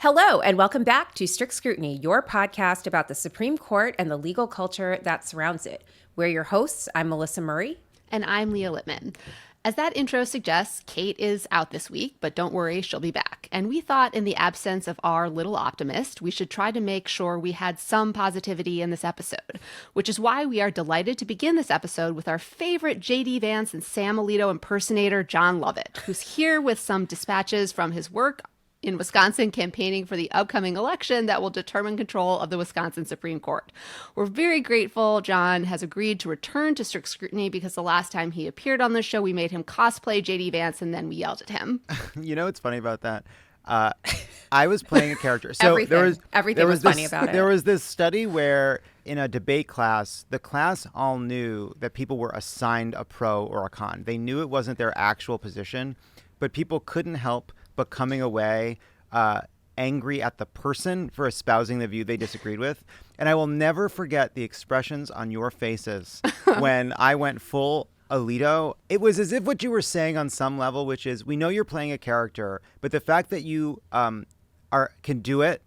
Hello, and welcome back to Strict Scrutiny, your podcast about the Supreme Court and the legal culture that surrounds it. We're your hosts. I'm Melissa Murray. And I'm Leah Littman. As that intro suggests, Kate is out this week, but don't worry, she'll be back. And we thought in the absence of our little optimist, we should try to make sure we had some positivity in this episode, which is why we are delighted to begin this episode with our favorite J.D. Vance and Sam Alito impersonator, Jon Lovett, who's here with some dispatches from his work in Wisconsin campaigning for the upcoming election that will determine control of the Wisconsin Supreme Court. We're very grateful Jon has agreed to return to Strict Scrutiny because the last time he appeared on the show, we made him cosplay J.D. Vance and then we yelled at him. You know what's funny about that? I was playing a character. So everything was funny about it. There was this study where in a debate class, the class all knew that people were assigned a pro or a con. They knew it wasn't their actual position, but people couldn't help but coming away angry at the person for espousing the view they disagreed with. And I will never forget the expressions on your faces when I went full Alito. It was as if what you were saying on some level, which is, we know you're playing a character, but the fact that you can do it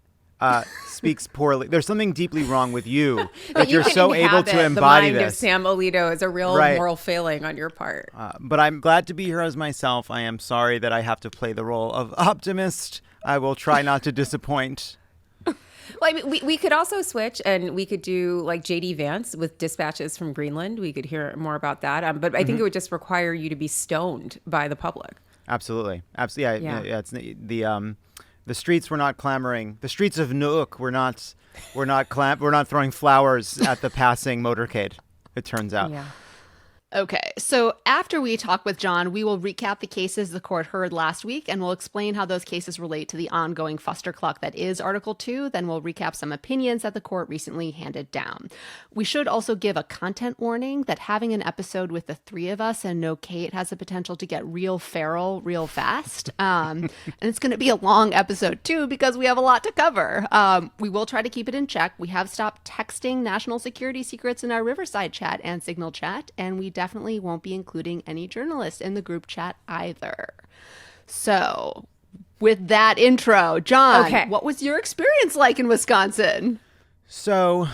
speaks poorly. There's something deeply wrong with you that you're so able to embody the mind this. Of Sam Alito is a real moral failing on your part. But I'm glad to be here as myself. I am sorry that I have to play the role of optimist. I will try not to disappoint. Well, I mean, we could also switch and we could do like J.D. Vance with dispatches from Greenland. We could hear more about that. But I think it would just require you to be stoned by the public. Absolutely. Yeah. It's the streets were not clamoring. The streets of Newark were not throwing flowers at the passing motorcade, it turns out. Yeah. Okay, so after we talk with Jon, we will recap the cases the court heard last week, and we'll explain how those cases relate to the ongoing fustercluck that is Article 2. Then we'll recap some opinions that the court recently handed down. We should also give a content warning that having an episode with the three of us and no Kate has the potential to get real feral real fast. And it's going to be a long episode, too, because we have a lot to cover. We will try to keep it in check. We have stopped texting national security secrets in our Riverside chat and Signal chat, and we definitely won't be including any journalists in the group chat either. So, with that intro, Jon, What was your experience like in Wisconsin? So,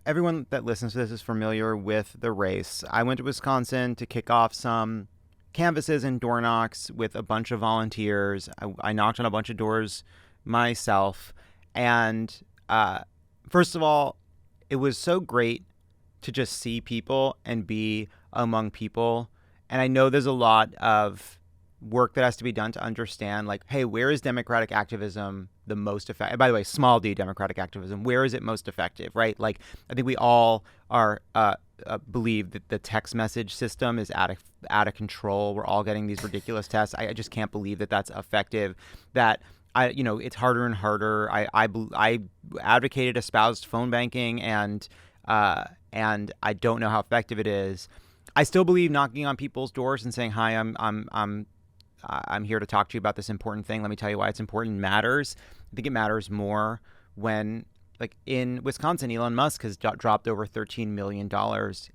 everyone that listens to this is familiar with the race. I went to Wisconsin to kick off some canvases and door knocks with a bunch of volunteers. I knocked on a bunch of doors myself. And first of all, it was so great to just see people and be among people. And I know there's a lot of work that has to be done to understand, like, hey, where is democratic activism the most effective? By the way, small d democratic activism, where is it most effective, right? Like, I think we all are believe that the text message system is out of control. We're all getting these ridiculous tests. I just can't believe that that's effective. That it's harder and harder. I advocated, espoused phone banking, and I don't know how effective it is. I still believe knocking on people's doors and saying, "Hi, I'm here to talk to you about this important thing. Let me tell you why it's important," matters. I think it matters more when, like in Wisconsin, Elon Musk has dropped over $13 million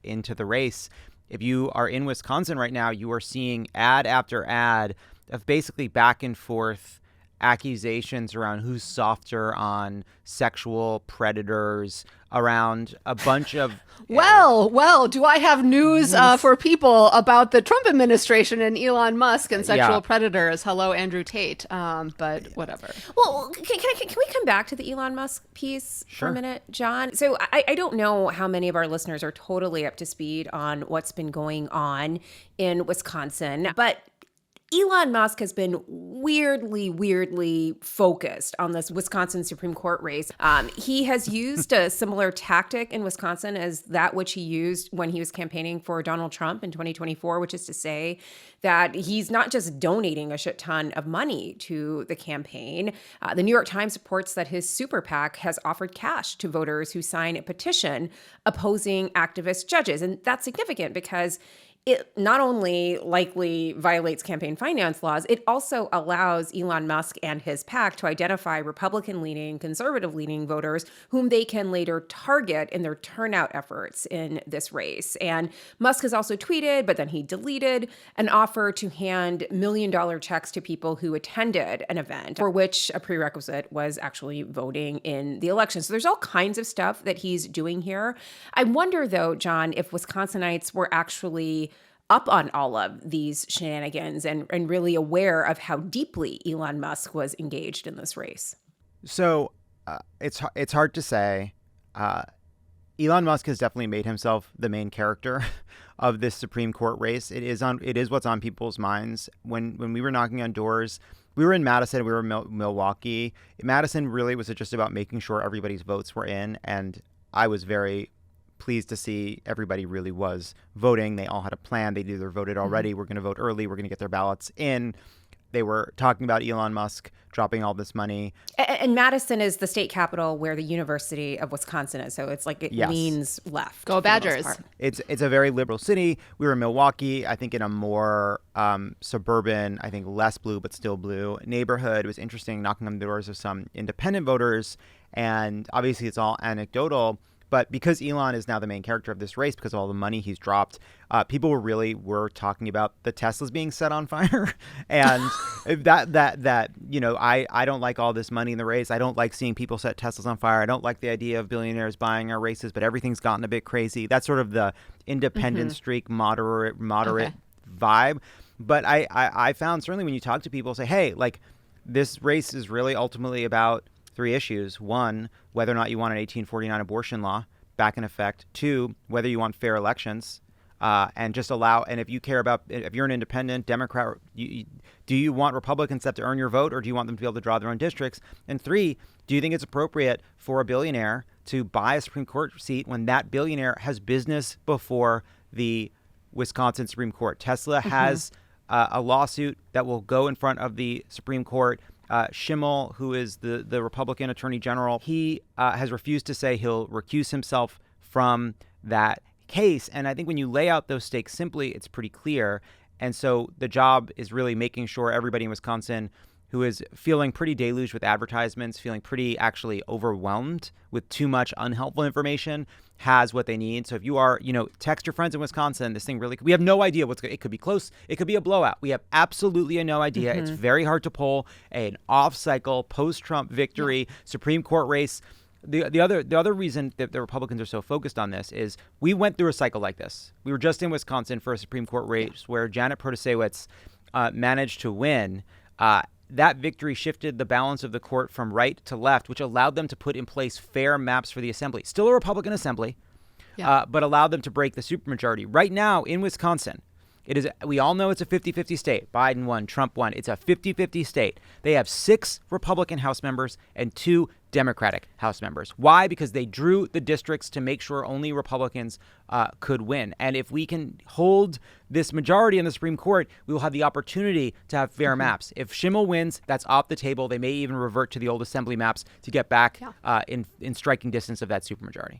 into the race. If you are in Wisconsin right now, you are seeing ad after ad of basically back and forth accusations around who's softer on sexual predators, around a bunch of... Well, do I have news for people about the Trump administration and Elon Musk and sexual predators? Hello, Andrew Tate, but whatever. Well, can we come back to the Elon Musk piece for a minute, Jon? So I don't know how many of our listeners are totally up to speed on what's been going on in Wisconsin, but Elon Musk has been weirdly focused on this Wisconsin Supreme Court race. He has used a similar tactic in Wisconsin as that which he used when he was campaigning for Donald Trump in 2024, which is to say that he's not just donating a shit ton of money to the campaign. The New York Times reports that his super PAC has offered cash to voters who sign a petition opposing activist judges. And that's significant because it not only likely violates campaign finance laws, it also allows Elon Musk and his PAC to identify Republican-leaning, conservative-leaning voters whom they can later target in their turnout efforts in this race. And Musk has also tweeted, but then he deleted, an offer to hand million-dollar checks to people who attended an event for which a prerequisite was actually voting in the election. So there's all kinds of stuff that he's doing here. I wonder, though, John, if Wisconsinites were actually up on all of these shenanigans and really aware of how deeply Elon Musk was engaged in this race. So it's hard to say. Elon Musk has definitely made himself the main character of this Supreme Court race. It is what's on people's minds. When we were knocking on doors, we were in Madison, we were in Milwaukee. Madison really was just about making sure everybody's votes were in, and I was very pleased to see everybody really was voting. They all had a plan. They'd either voted already, we're going to vote early, we're going to get their ballots in. They were talking about Elon Musk dropping all this money. And Madison is the state capital where the University of Wisconsin is. So it's like it leans left. Go Badgers. It's a very liberal city. We were in Milwaukee, I think in a more suburban, I think less blue, but still blue neighborhood. It was interesting knocking on the doors of some independent voters. And obviously it's all anecdotal. But because Elon is now the main character of this race, because of all the money he's dropped, people were talking about the Teslas being set on fire. And that I don't like all this money in the race. I don't like seeing people set Teslas on fire. I don't like the idea of billionaires buying our races, but everything's gotten a bit crazy. That's sort of the independent streak, moderate vibe. But I found certainly when you talk to people, say, hey, like this race is really ultimately about three issues. One, whether or not you want an 1849 abortion law back in effect. Two, whether you want fair elections and just allow. And if you care about, if you're an independent Democrat, do you want Republicans to earn your vote, or do you want them to be able to draw their own districts? And three, do you think it's appropriate for a billionaire to buy a Supreme Court seat when that billionaire has business before the Wisconsin Supreme Court? Tesla has a lawsuit that will go in front of the Supreme Court. Schimmel, who is the Republican Attorney General, he has refused to say he'll recuse himself from that case. And I think when you lay out those stakes simply, it's pretty clear. And so the job is really making sure everybody in Wisconsin who is feeling pretty deluged with advertisements, feeling pretty actually overwhelmed with too much unhelpful information, has what they need. So if you are, text your friends in Wisconsin, this thing really, we have no idea it could be close. It could be a blowout. We have absolutely no idea. It's very hard to pull an off-cycle post-Trump victory Supreme Court race. The other reason that the Republicans are so focused on this is we went through a cycle like this. We were just in Wisconsin for a Supreme Court race where Janet Protasewicz managed to win. That victory shifted the balance of the court from right to left, which allowed them to put in place fair maps for the assembly. Still a Republican assembly, but allowed them to break the supermajority. Right now in Wisconsin, we all know it's a 50-50 state. Biden won, Trump won. It's a 50-50 state. They have 6 Republican House members and 2 Democratic House members. Why? Because they drew the districts to make sure only Republicans could win. And if we can hold this majority in the Supreme Court, we will have the opportunity to have fair maps. If Schimmel wins, that's off the table. They may even revert to the old assembly maps to get back in striking distance of that supermajority.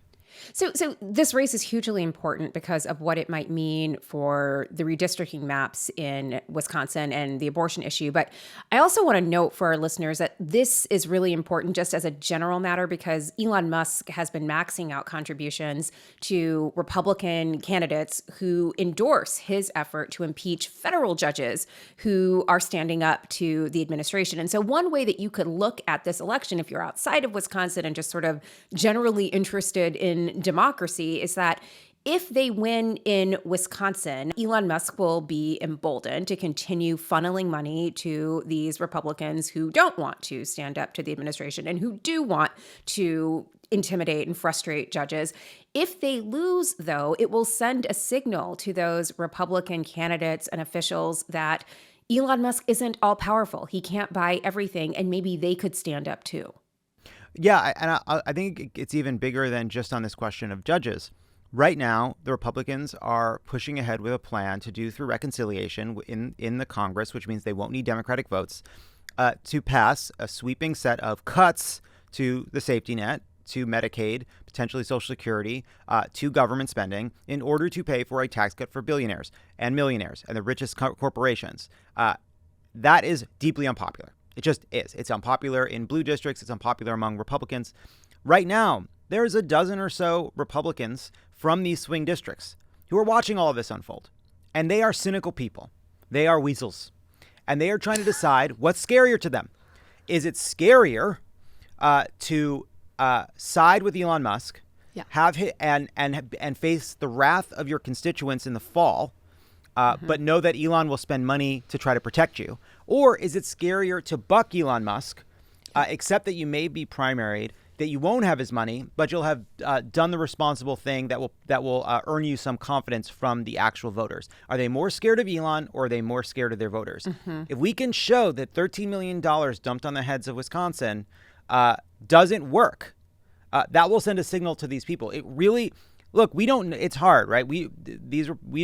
So this race is hugely important because of what it might mean for the redistricting maps in Wisconsin and the abortion issue. But I also want to note for our listeners that this is really important just as a general matter because Elon Musk has been maxing out contributions to Republican candidates who endorse his effort to impeach federal judges who are standing up to the administration. And so one way that you could look at this election, if you're outside of Wisconsin and just sort of generally interested in democracy, is that if they win in Wisconsin, Elon Musk will be emboldened to continue funneling money to these Republicans who don't want to stand up to the administration and who do want to intimidate and frustrate judges. If they lose, though, it will send a signal to those Republican candidates and officials that Elon Musk isn't all powerful. He can't buy everything, and maybe they could stand up too. Yeah, and I think it's even bigger than just on this question of judges. Right now, the Republicans are pushing ahead with a plan to do through reconciliation in the Congress, which means they won't need Democratic votes, to pass a sweeping set of cuts to the safety net, to Medicaid, potentially Social Security, to government spending in order to pay for a tax cut for billionaires and millionaires and the richest corporations. That is deeply unpopular. It just is. It's unpopular in blue districts. It's unpopular among Republicans. Right now, there's a dozen or so Republicans from these swing districts who are watching all of this unfold. And they are cynical people. They are weasels. And they are trying to decide what's scarier to them. Is it scarier to side with Elon Musk, and face the wrath of your constituents in the fall, but know that Elon will spend money to try to protect you? Or is it scarier to buck Elon Musk, accept that you may be primaried, that you won't have his money, but you'll have done the responsible thing that will earn you some confidence from the actual voters? Are they more scared of Elon, or are they more scared of their voters? If we can show that $13 million dumped on the heads of Wisconsin doesn't work, that will send a signal to these people. It really, look, we don't. It's hard, right? We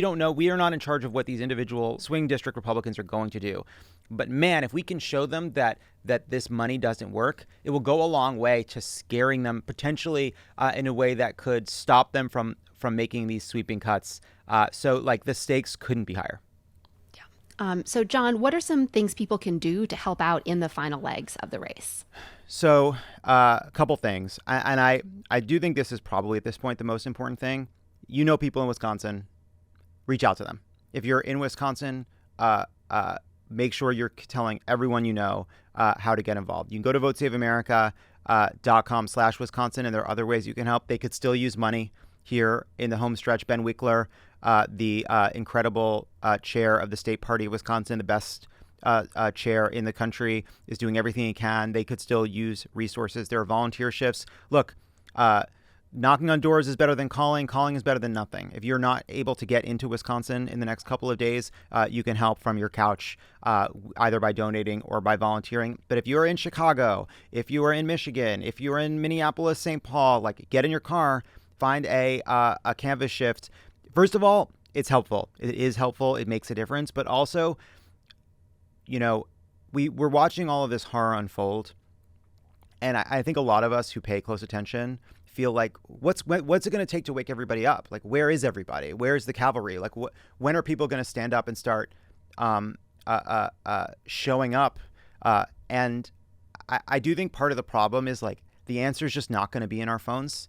don't know. We are not in charge of what these individual swing district Republicans are going to do. But man, if we can show them that this money doesn't work, it will go a long way to scaring them potentially in a way that could stop them from making these sweeping cuts. So like the stakes couldn't be higher. So John, what are some things people can do to help out in the final legs of the race? So a couple things. I do think this is probably at this point the most important thing. You know people in Wisconsin, reach out to them. If you're in Wisconsin, make sure you're telling everyone you know how to get involved. You can go to votesaveamerica.com/Wisconsin, and there are other ways you can help. They could still use money here in the home stretch. Ben Winkler, the incredible chair of the state party of Wisconsin, the best chair in the country, is doing everything he can. They could still use resources. There are volunteer shifts. Look, knocking on doors is better than calling. Calling is better than nothing. If you're not able to get into Wisconsin in the next couple of days, you can help from your couch, either by donating or by volunteering. But if you're in Chicago, if you are in Michigan, if you're in Minneapolis, St. Paul, like, get in your car, find a canvas shift. First of all, it's helpful. It is helpful. It makes a difference. But also, we're watching all of this horror unfold. And I think a lot of us who pay close attention feel like, what's it going to take to wake everybody up? Like, where is everybody? Where is the cavalry? Like, when are people going to stand up and start showing up? And I do think part of the problem is, like, the answer is just not going to be in our phones.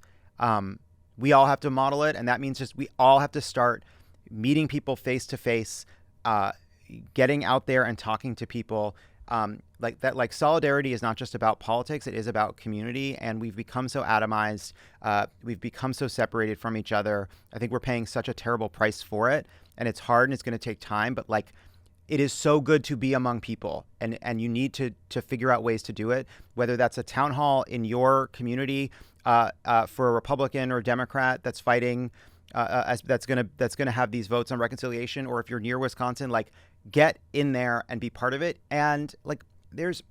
We all have to model it, and that means just we all have to start meeting people face to face, getting out there and talking to people. Like that, like, solidarity is not just about politics, it is about community. And we've become so atomized. We've become so separated from each other. I think we're paying such a terrible price for it, and it's hard and it's going to take time, but like, it is so good to be among people, and you need to figure out ways to do it, whether that's a town hall in your community, for a Republican or a Democrat that's fighting, that's gonna have these votes on reconciliation, or if you're near Wisconsin, like, get in there and be part of it. And like, there's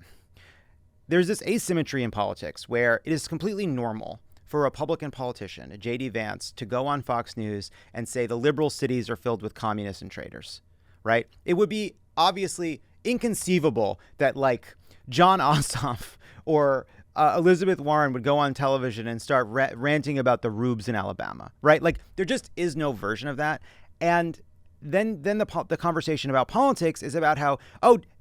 this asymmetry in politics where it is completely normal for a Republican politician, a J.D. Vance, to go on Fox News and say the liberal cities are filled with communists and traitors, right? It would be obviously inconceivable that, like, John Ossoff or Elizabeth Warren would go on television and start ranting about the rubes in Alabama, right? Like, there just is no version of that. And then the conversation about politics is about how,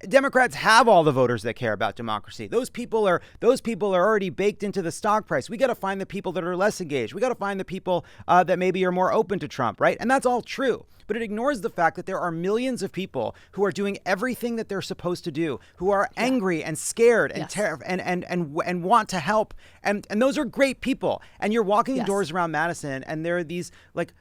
Democrats have all the voters that care about democracy. Those people are already baked into the stock price. We got to find the people that are less engaged. We got to find the people that maybe are more open to Trump, right? And that's all true. But it ignores the fact that there are millions of people who are doing everything that they're supposed to do, who are angry and scared and and want to help. And those are great people. And you're walking the doors around Madison, and there are these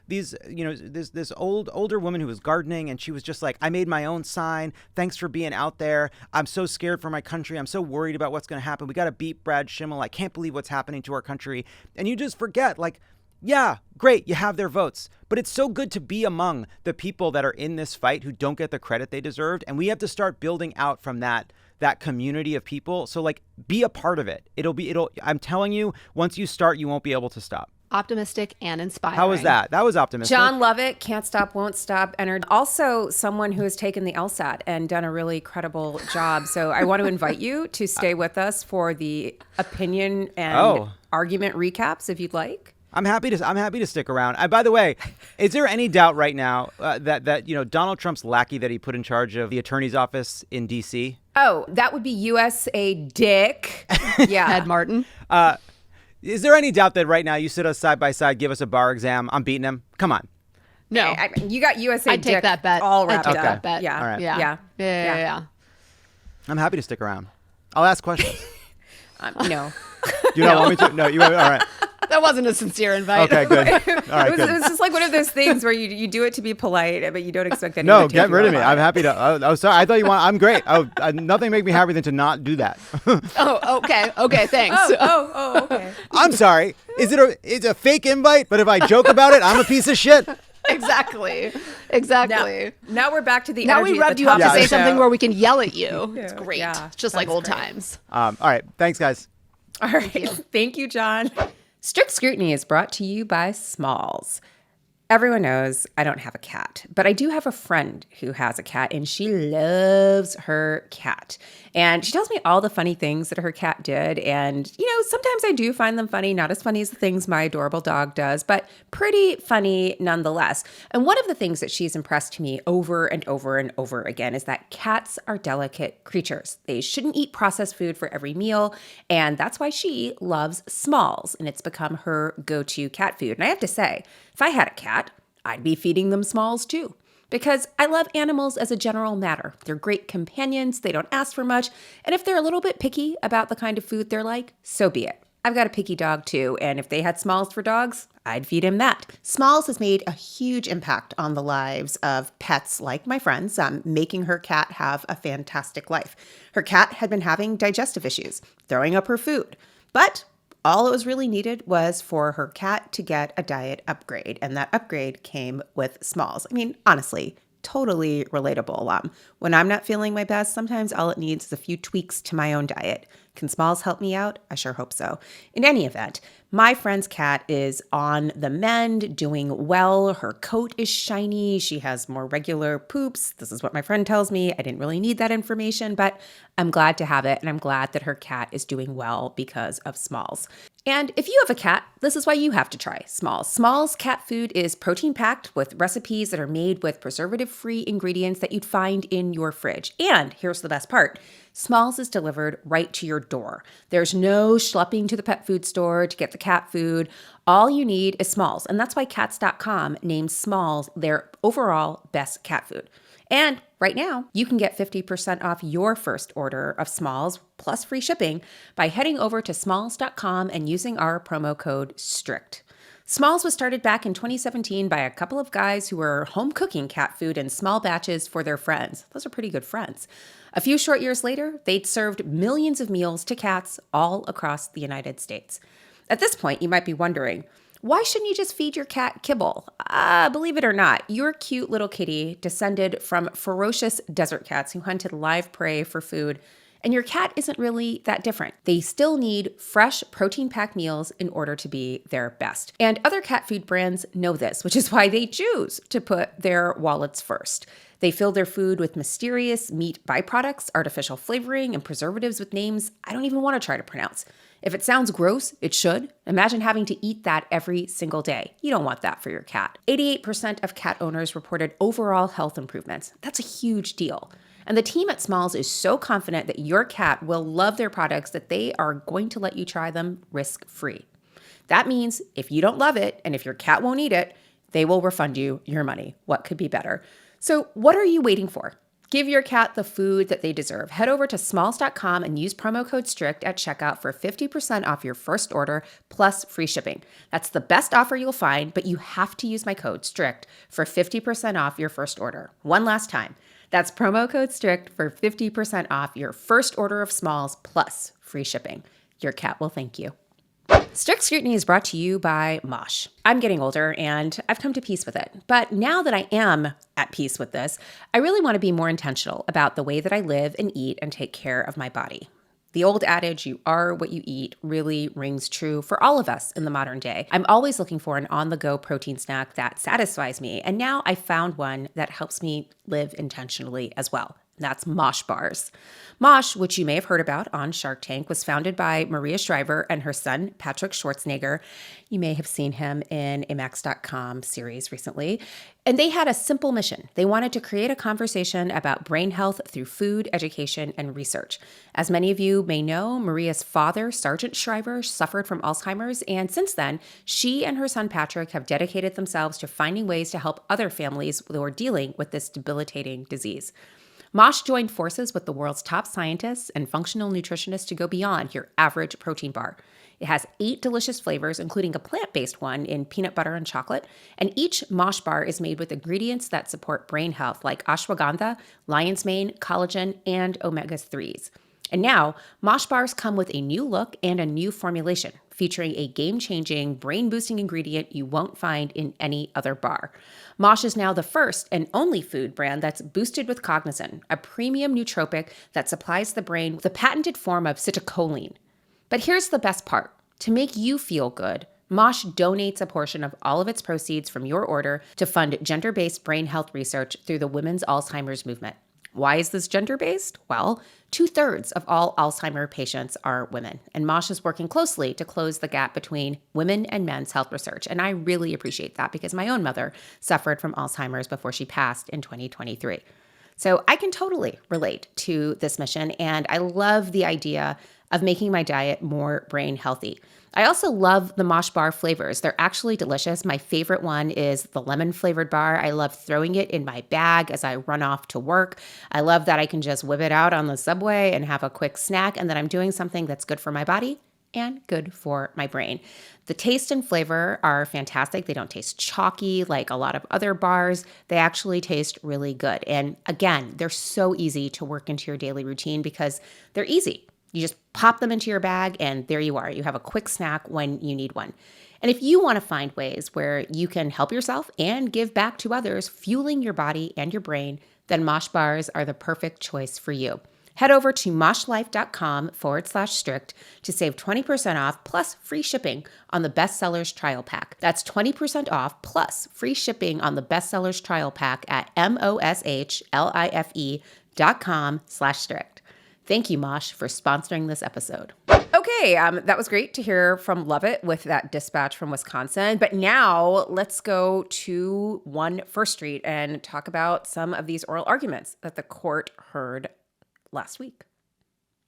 this older woman who was gardening, and she was just like, I made my own sign. Thanks for being out there. I'm so scared for my country. I'm so worried about what's going to happen. We got to beat Brad Schimmel. I can't believe what's happening to our country. And you just forget, like, yeah, great, you have their votes, but it's so good to be among the people that are in this fight who don't get the credit they deserved. And we have to start building out from that community of people. So, like, be a part of it. I'm telling you, once you start, you won't be able to stop. optimistic, and inspiring. How was that? That was optimistic. Jon Lovett, Can't Stop, Won't Stop, entered. Also someone who has taken the LSAT and done a really credible job. So I want to invite you to stay with us for the opinion and argument recaps if you'd like. I'm happy to stick around. By the way, is there any doubt right now that Donald Trump's lackey that he put in charge of the attorney's office in D.C.? Oh, that would be USA Dick. Yeah, Ed Martin. Is there any doubt that right now you sit us side by side, give us a bar exam, I'm beating him? Come on. No, you got USA I'd Dick take that bet. all wrapped I'd take up. that bet. Yeah, All right. Yeah. I'm happy to stick around. I'll ask questions. No. You don't want me to? No, you all right. That wasn't a sincere invite. Okay, good. All right, It was just like one of those things where you do it to be polite, but you don't expect anyone No, to get take rid you of me. up I'm on it. happy to. Oh, sorry. I thought you want. I'm great. Nothing make me happier than to not do that. Oh, okay. Okay, thanks. Okay. I'm sorry. It's a fake invite, but if I joke about it, I'm a piece of shit. Exactly. Now we're back to the Now energy we at rubbed the you up top to of the say something show. where we can yell at you. It's great. Yeah, It's just like that's old great. times. All right. Thanks, guys. All right. Thank you, John. Strict Scrutiny is brought to you by Smalls. Everyone knows I don't have a cat, but I do have a friend who has a cat, and she loves her cat. And she tells me all the funny things that her cat did. And, sometimes I do find them funny, not as funny as the things my adorable dog does, but pretty funny nonetheless. And one of the things that she's impressed me over and over and over again is that cats are delicate creatures. They shouldn't eat processed food for every meal. And that's why she loves Smalls, and it's become her go-to cat food. And I have to say, if I had a cat, I'd be feeding them Smalls too. Because I love animals as a general matter. They're great companions, they don't ask for much, and if they're a little bit picky about the kind of food they're like, so be it. I've got a picky dog too, and if they had Smalls for dogs, I'd feed him that. Smalls has made a huge impact on the lives of pets like my friends, making her cat have a fantastic life. Her cat had been having digestive issues, throwing up her food, but all it was really needed was for her cat to get a diet upgrade, and that upgrade came with Smalls. I mean, honestly, totally relatable. When I'm not feeling my best, sometimes all it needs is a few tweaks to my own diet. Can Smalls help me out? I sure hope so. In any event, my friend's cat is on the mend, doing well. Her coat is shiny. She has more regular poops. This is what my friend tells me. I didn't really need that information, but I'm glad to have it, and I'm glad that her cat is doing well because of Smalls. And if you have a cat, this is why you have to try Smalls. Smalls cat food is protein-packed with recipes that are made with preservative-free ingredients that you'd find in your fridge. And here's the best part. Smalls is delivered right to your door. There's no schlepping to the pet food store to get the cat food. All you need is Smalls, and that's why Cats.com named Smalls their overall best cat food. And right now, you can get 50% off your first order of Smalls plus free shipping by heading over to smalls.com and using our promo code STRICT. Smalls was started back in 2017 by a couple of guys who were home cooking cat food in small batches for their friends. Those are pretty good friends. A few short years later, they'd served millions of meals to cats all across the United States. At this point, you might be wondering, why shouldn't you just feed your cat kibble? Believe it or not, your cute little kitty descended from ferocious desert cats who hunted live prey for food, and your cat isn't really that different. They still need fresh, protein-packed meals in order to be their best. And other cat food brands know this, which is why they choose to put their wallets first. They fill their food with mysterious meat byproducts, artificial flavoring, and preservatives with names I don't even want to try to pronounce. If it sounds gross, it should. Imagine having to eat that every single day. You don't want that for your cat. 88% of cat owners reported overall health improvements. That's a huge deal. And the team at Smalls is so confident that your cat will love their products that they are going to let you try them risk-free. That means if you don't love it and if your cat won't eat it, they will refund you your money. What could be better? So what are you waiting for? Give your cat the food that they deserve. Head over to smalls.com and use promo code STRICT at checkout for 50% off your first order plus free shipping. That's the best offer you'll find, but you have to use my code STRICT for 50% off your first order. One last time. That's promo code STRICT for 50% off your first order of Smalls plus free shipping. Your cat will thank you. Strict Scrutiny is brought to you by Mosh. I'm getting older and I've come to peace with it. But now that I am at peace with this, I really want to be more intentional about the way that I live and eat and take care of my body. The old adage, you are what you eat, really rings true for all of us in the modern day. I'm always looking for an on-the-go protein snack that satisfies me, and now I found one that helps me live intentionally as well. That's Mosh Bars. Mosh, which you may have heard about on Shark Tank, was founded by Maria Shriver and her son, Patrick Schwarzenegger. You may have seen him in a Max.com series recently. And they had a simple mission. They wanted to create a conversation about brain health through food, education, and research. As many of you may know, Maria's father, Sergeant Shriver, suffered from Alzheimer's, and since then, she and her son Patrick have dedicated themselves to finding ways to help other families who are dealing with this debilitating disease. Mosh joined forces with the world's top scientists and functional nutritionists to go beyond your average protein bar. It has 8 delicious flavors, including a plant-based one in peanut butter and chocolate, and each Mosh bar is made with ingredients that support brain health like ashwagandha, lion's mane, collagen, and omega-3s. And now, Mosh bars come with a new look and a new formulation, featuring a game-changing, brain-boosting ingredient you won't find in any other bar. Mosh is now the first and only food brand that's boosted with cognizin, a premium nootropic that supplies the brain with a patented form of acetylcholine. But here's the best part. To make you feel good, Mosh donates a portion of all of its proceeds from your order to fund gender-based brain health research through the Women's Alzheimer's Movement. Why is this gender-based? Well, 2/3 of all Alzheimer patients are women, and Mosh is working closely to close the gap between women and men's health research. And I really appreciate that because my own mother suffered from Alzheimer's before she passed in 2023. So I can totally relate to this mission, and I love the idea of making my diet more brain healthy. I also love the Mosh bar flavors. They're actually delicious. My favorite one is the lemon flavored bar. I love throwing it in my bag as I run off to work. I love that I can just whip it out on the subway and have a quick snack, and that I'm doing something that's good for my body and good for my brain. The taste and flavor are fantastic. They don't taste chalky like a lot of other bars. They actually taste really good. And again, they're so easy to work into your daily routine because they're easy. You just pop them into your bag and there you are. You have a quick snack when you need one. And if you want to find ways where you can help yourself and give back to others, fueling your body and your brain, then Mosh bars are the perfect choice for you. Head over to moshlife.com/strict to save 20% off plus free shipping on the Bestsellers Trial Pack. That's 20% off plus free shipping on the Bestsellers Trial Pack at moshlife.com/strict. Thank you, Mosh, for sponsoring this episode. Okay, that was great to hear from Lovett with that dispatch from Wisconsin. But now let's go to 1 First Street and talk about some of these oral arguments that the court heard last week.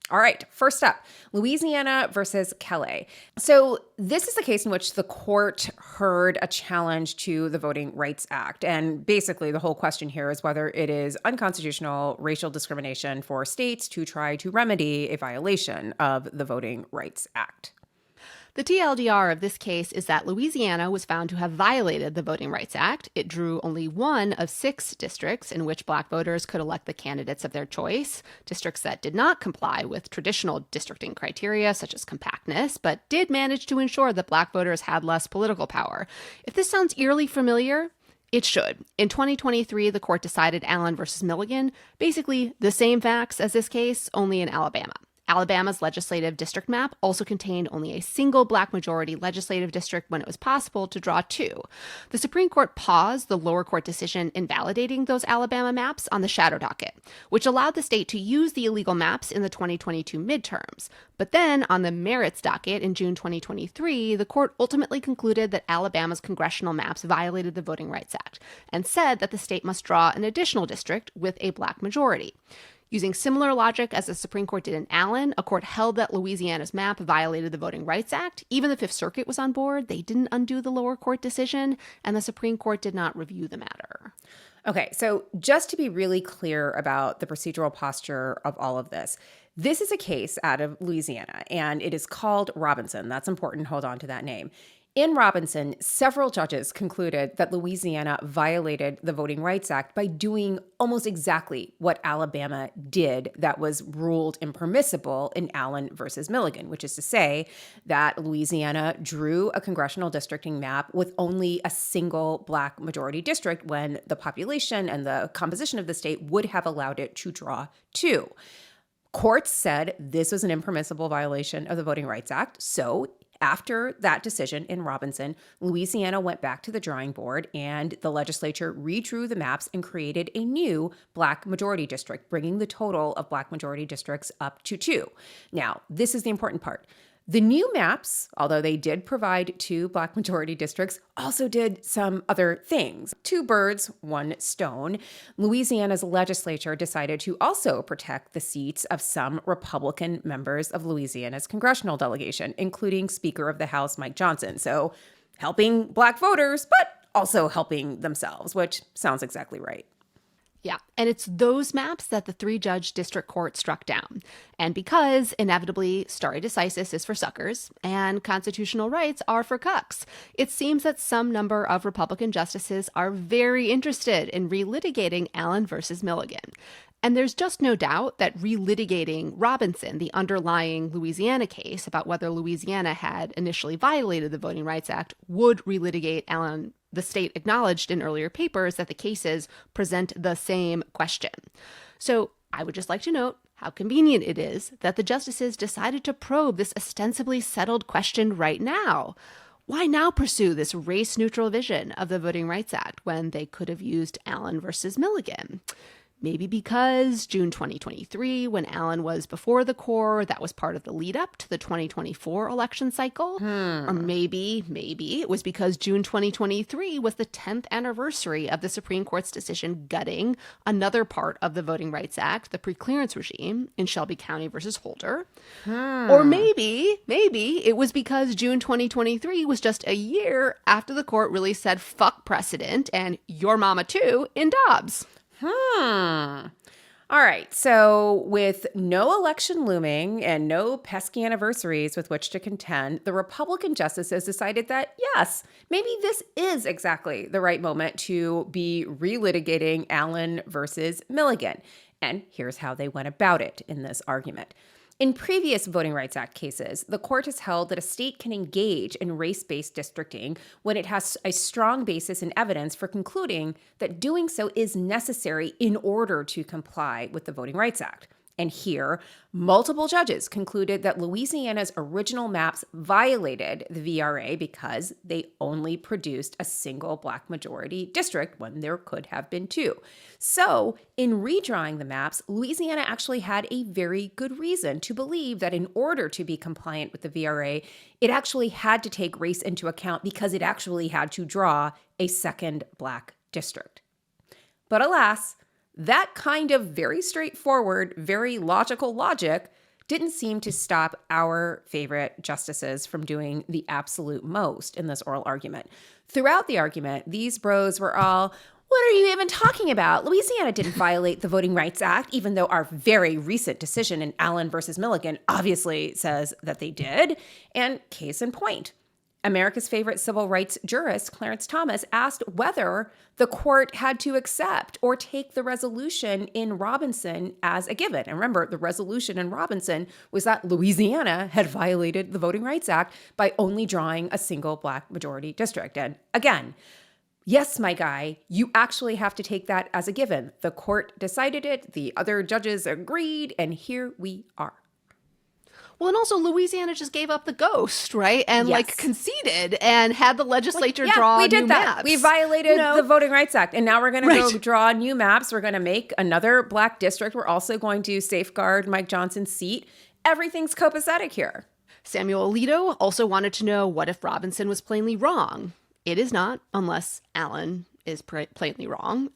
All right, first up, Louisiana versus Kelly. So this is a case in which the court heard a challenge to the Voting Rights Act. And basically the whole question here is whether it is unconstitutional racial discrimination for states to try to remedy a violation of the Voting Rights Act. The TLDR of this case is that Louisiana was found to have violated the Voting Rights Act. It drew only 1 of 6 districts in which Black voters could elect the candidates of their choice, districts that did not comply with traditional districting criteria such as compactness, but did manage to ensure that Black voters had less political power. If this sounds eerily familiar, it should. In 2023, the court decided Allen versus Milligan, basically the same facts as this case, only in Alabama. Alabama's legislative district map also contained only a single Black majority legislative district when it was possible to draw 2. The Supreme Court paused the lower court decision invalidating those Alabama maps on the shadow docket, which allowed the state to use the illegal maps in the 2022 midterms. But then on the merits docket in June 2023, the court ultimately concluded that Alabama's congressional maps violated the Voting Rights Act and said that the state must draw an additional district with a Black majority. Using similar logic as the Supreme Court did in Allen, a court held that Louisiana's map violated the Voting Rights Act. Even the Fifth Circuit was on board. They didn't undo the lower court decision, and the Supreme Court did not review the matter. Okay, so just to be really clear about the procedural posture of all of this, this is a case out of Louisiana, and it is called Robinson. That's important. Hold on to that name. In Robinson, several judges concluded that Louisiana violated the Voting Rights Act by doing almost exactly what Alabama did that was ruled impermissible in Allen versus Milligan, which is to say that Louisiana drew a congressional districting map with only a single Black majority district when the population and the composition of the state would have allowed it to draw 2. Courts said this was an impermissible violation of the Voting Rights Act. So after that decision in Robinson, Louisiana went back to the drawing board and the legislature redrew the maps and created a new Black majority district, bringing the total of Black majority districts up to 2. Now, this is the important part. The new maps, although they did provide 2 Black majority districts, also did some other things. 2 birds, 1 stone. Louisiana's legislature decided to also protect the seats of some Republican members of Louisiana's congressional delegation, including Speaker of the House Mike Johnson. So helping Black voters, but also helping themselves, which sounds exactly right. Yeah, and it's those maps that the 3-judge district court struck down. And because, inevitably, stare decisis is for suckers and constitutional rights are for cucks, it seems that some number of Republican justices are very interested in relitigating Allen versus Milligan. And there's just no doubt that relitigating Robinson, the underlying Louisiana case about whether Louisiana had initially violated the Voting Rights Act, would relitigate Allen. The state acknowledged in earlier papers that the cases present the same question. So I would just like to note how convenient it is that the justices decided to probe this ostensibly settled question right now. Why now pursue this race-neutral vision of the Voting Rights Act when they could have used Allen versus Milligan? Maybe because June 2023, when Allen was before the court, that was part of the lead up to the 2024 election cycle. Or maybe it was because June 2023 was the 10th anniversary of the Supreme Court's decision gutting another part of the Voting Rights Act, the preclearance regime in Shelby County versus Holder. Or maybe it was because June 2023 was just a year after the court really said fuck precedent and your mama too in Dobbs. All right. So with no election looming and no pesky anniversaries with which to contend, the Republican justices decided that, yes, maybe this is exactly the right moment to be relitigating Allen versus Milligan. And here's how they went about it in this argument. In previous Voting Rights Act cases, the court has held that a state can engage in race-based districting when it has a strong basis in evidence for concluding that doing so is necessary in order to comply with the Voting Rights Act. And here, multiple judges concluded that Louisiana's original maps violated the VRA because they only produced a single Black majority district when there could have been 2. So, in redrawing the maps, Louisiana actually had a very good reason to believe that in order to be compliant with the VRA, it actually had to take race into account because it actually had to draw a second Black district. But alas, that kind of very straightforward, very logical logic didn't seem to stop our favorite justices from doing the absolute most in this oral argument. Throughout the argument, these bros were all, what are you even talking about? Louisiana didn't violate the Voting Rights Act, even though our very recent decision in Allen versus Milligan obviously says that they did. And case in point, America's favorite civil rights jurist, Clarence Thomas, asked whether the court had to accept or take the resolution in Robinson as a given. And remember, the resolution in Robinson was that Louisiana had violated the Voting Rights Act by only drawing a single Black majority district. And again, yes, my guy, you actually have to take that as a given. The court decided it, the other judges agreed, and here we are. Well, and also Louisiana just gave up the ghost, right? And conceded and had the legislature draw new maps. We did that. We violated the Voting Rights Act. And now we're going to go draw new maps. We're going to make another Black district. We're also going to safeguard Mike Johnson's seat. Everything's copacetic here. Samuel Alito also wanted to know, what if Robinson was plainly wrong? It is not, unless Allen is plainly wrong.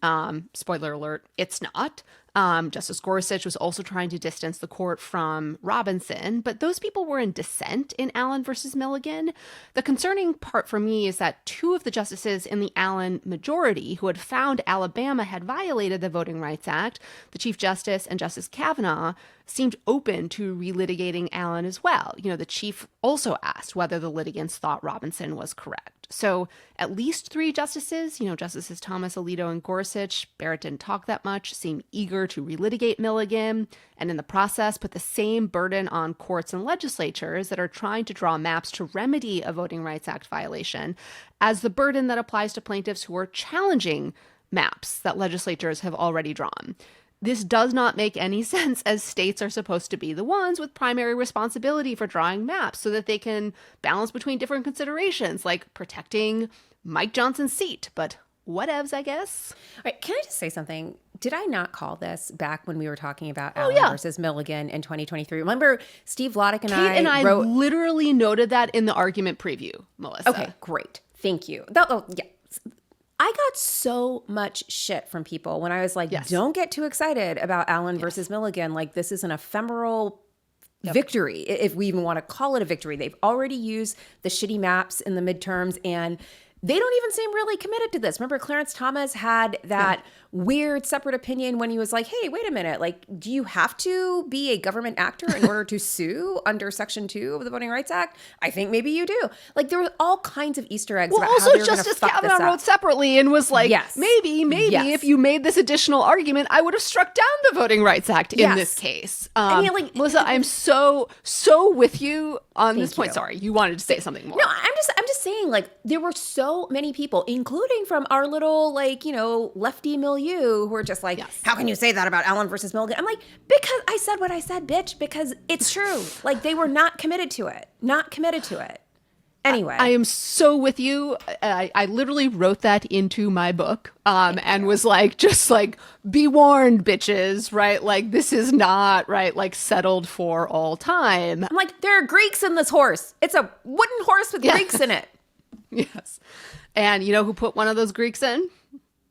Spoiler alert, it's not. Justice Gorsuch was also trying to distance the court from Robinson, but those people were in dissent in Allen versus Milligan. The concerning part for me is that 2 of the justices in the Allen majority who had found Alabama had violated the Voting Rights Act, the Chief Justice and Justice Kavanaugh, seemed open to relitigating Allen as well. You know, the chief also asked whether the litigants thought Robinson was correct. So at least 3 justices, Justices Thomas, Alito, and Gorsuch, Barrett didn't talk that much, seem eager to relitigate Milligan, and in the process put the same burden on courts and legislatures that are trying to draw maps to remedy a Voting Rights Act violation as the burden that applies to plaintiffs who are challenging maps that legislatures have already drawn. This does not make any sense, as states are supposed to be the ones with primary responsibility for drawing maps so that they can balance between different considerations, like protecting Mike Johnson's seat. But whatevs, I guess. All right, can I just say something? Did I not call this back when we were talking about Allen versus Milligan in 2023? Remember, Steve Vladeck and Kate and I literally noted that in the argument preview, Melissa. Okay, great. Thank you. Yeah. I got so much shit from people when I was like, don't get too excited about Allen versus Milligan. Like, this is an ephemeral victory, if we even want to call it a victory. They've already used the shitty maps in the midterms, and they don't even seem really committed to this. Remember, Clarence Thomas had that weird separate opinion when he was like, hey, wait a minute. Like, do you have to be a government actor in order to sue under Section 2 of the Voting Rights Act? I think maybe you do. Like, there were all kinds of Easter eggs about how they were going to fuck this up. Well, also, Justice Kavanaugh wrote separately and was like, maybe if you made this additional argument, I would have struck down the Voting Rights Act in this case. Melissa, I'm so with you on this point. Sorry, you wanted to say something more. No, I'm just saying, like, there were so many people, including from our little, like, lefty milieu, who were just like, how can you say that about Allen versus Milligan? I'm like, because I said what I said, bitch, because it's true. Like, they were not committed to it. Anyway. I am so with you. I literally wrote that into my book and was like, just like, be warned, bitches, right? Like, this is not, right, like, settled for all time. I'm like, there are Greeks in this horse. It's a wooden horse with Greeks in it. Yes. And you know who put one of those Greeks in?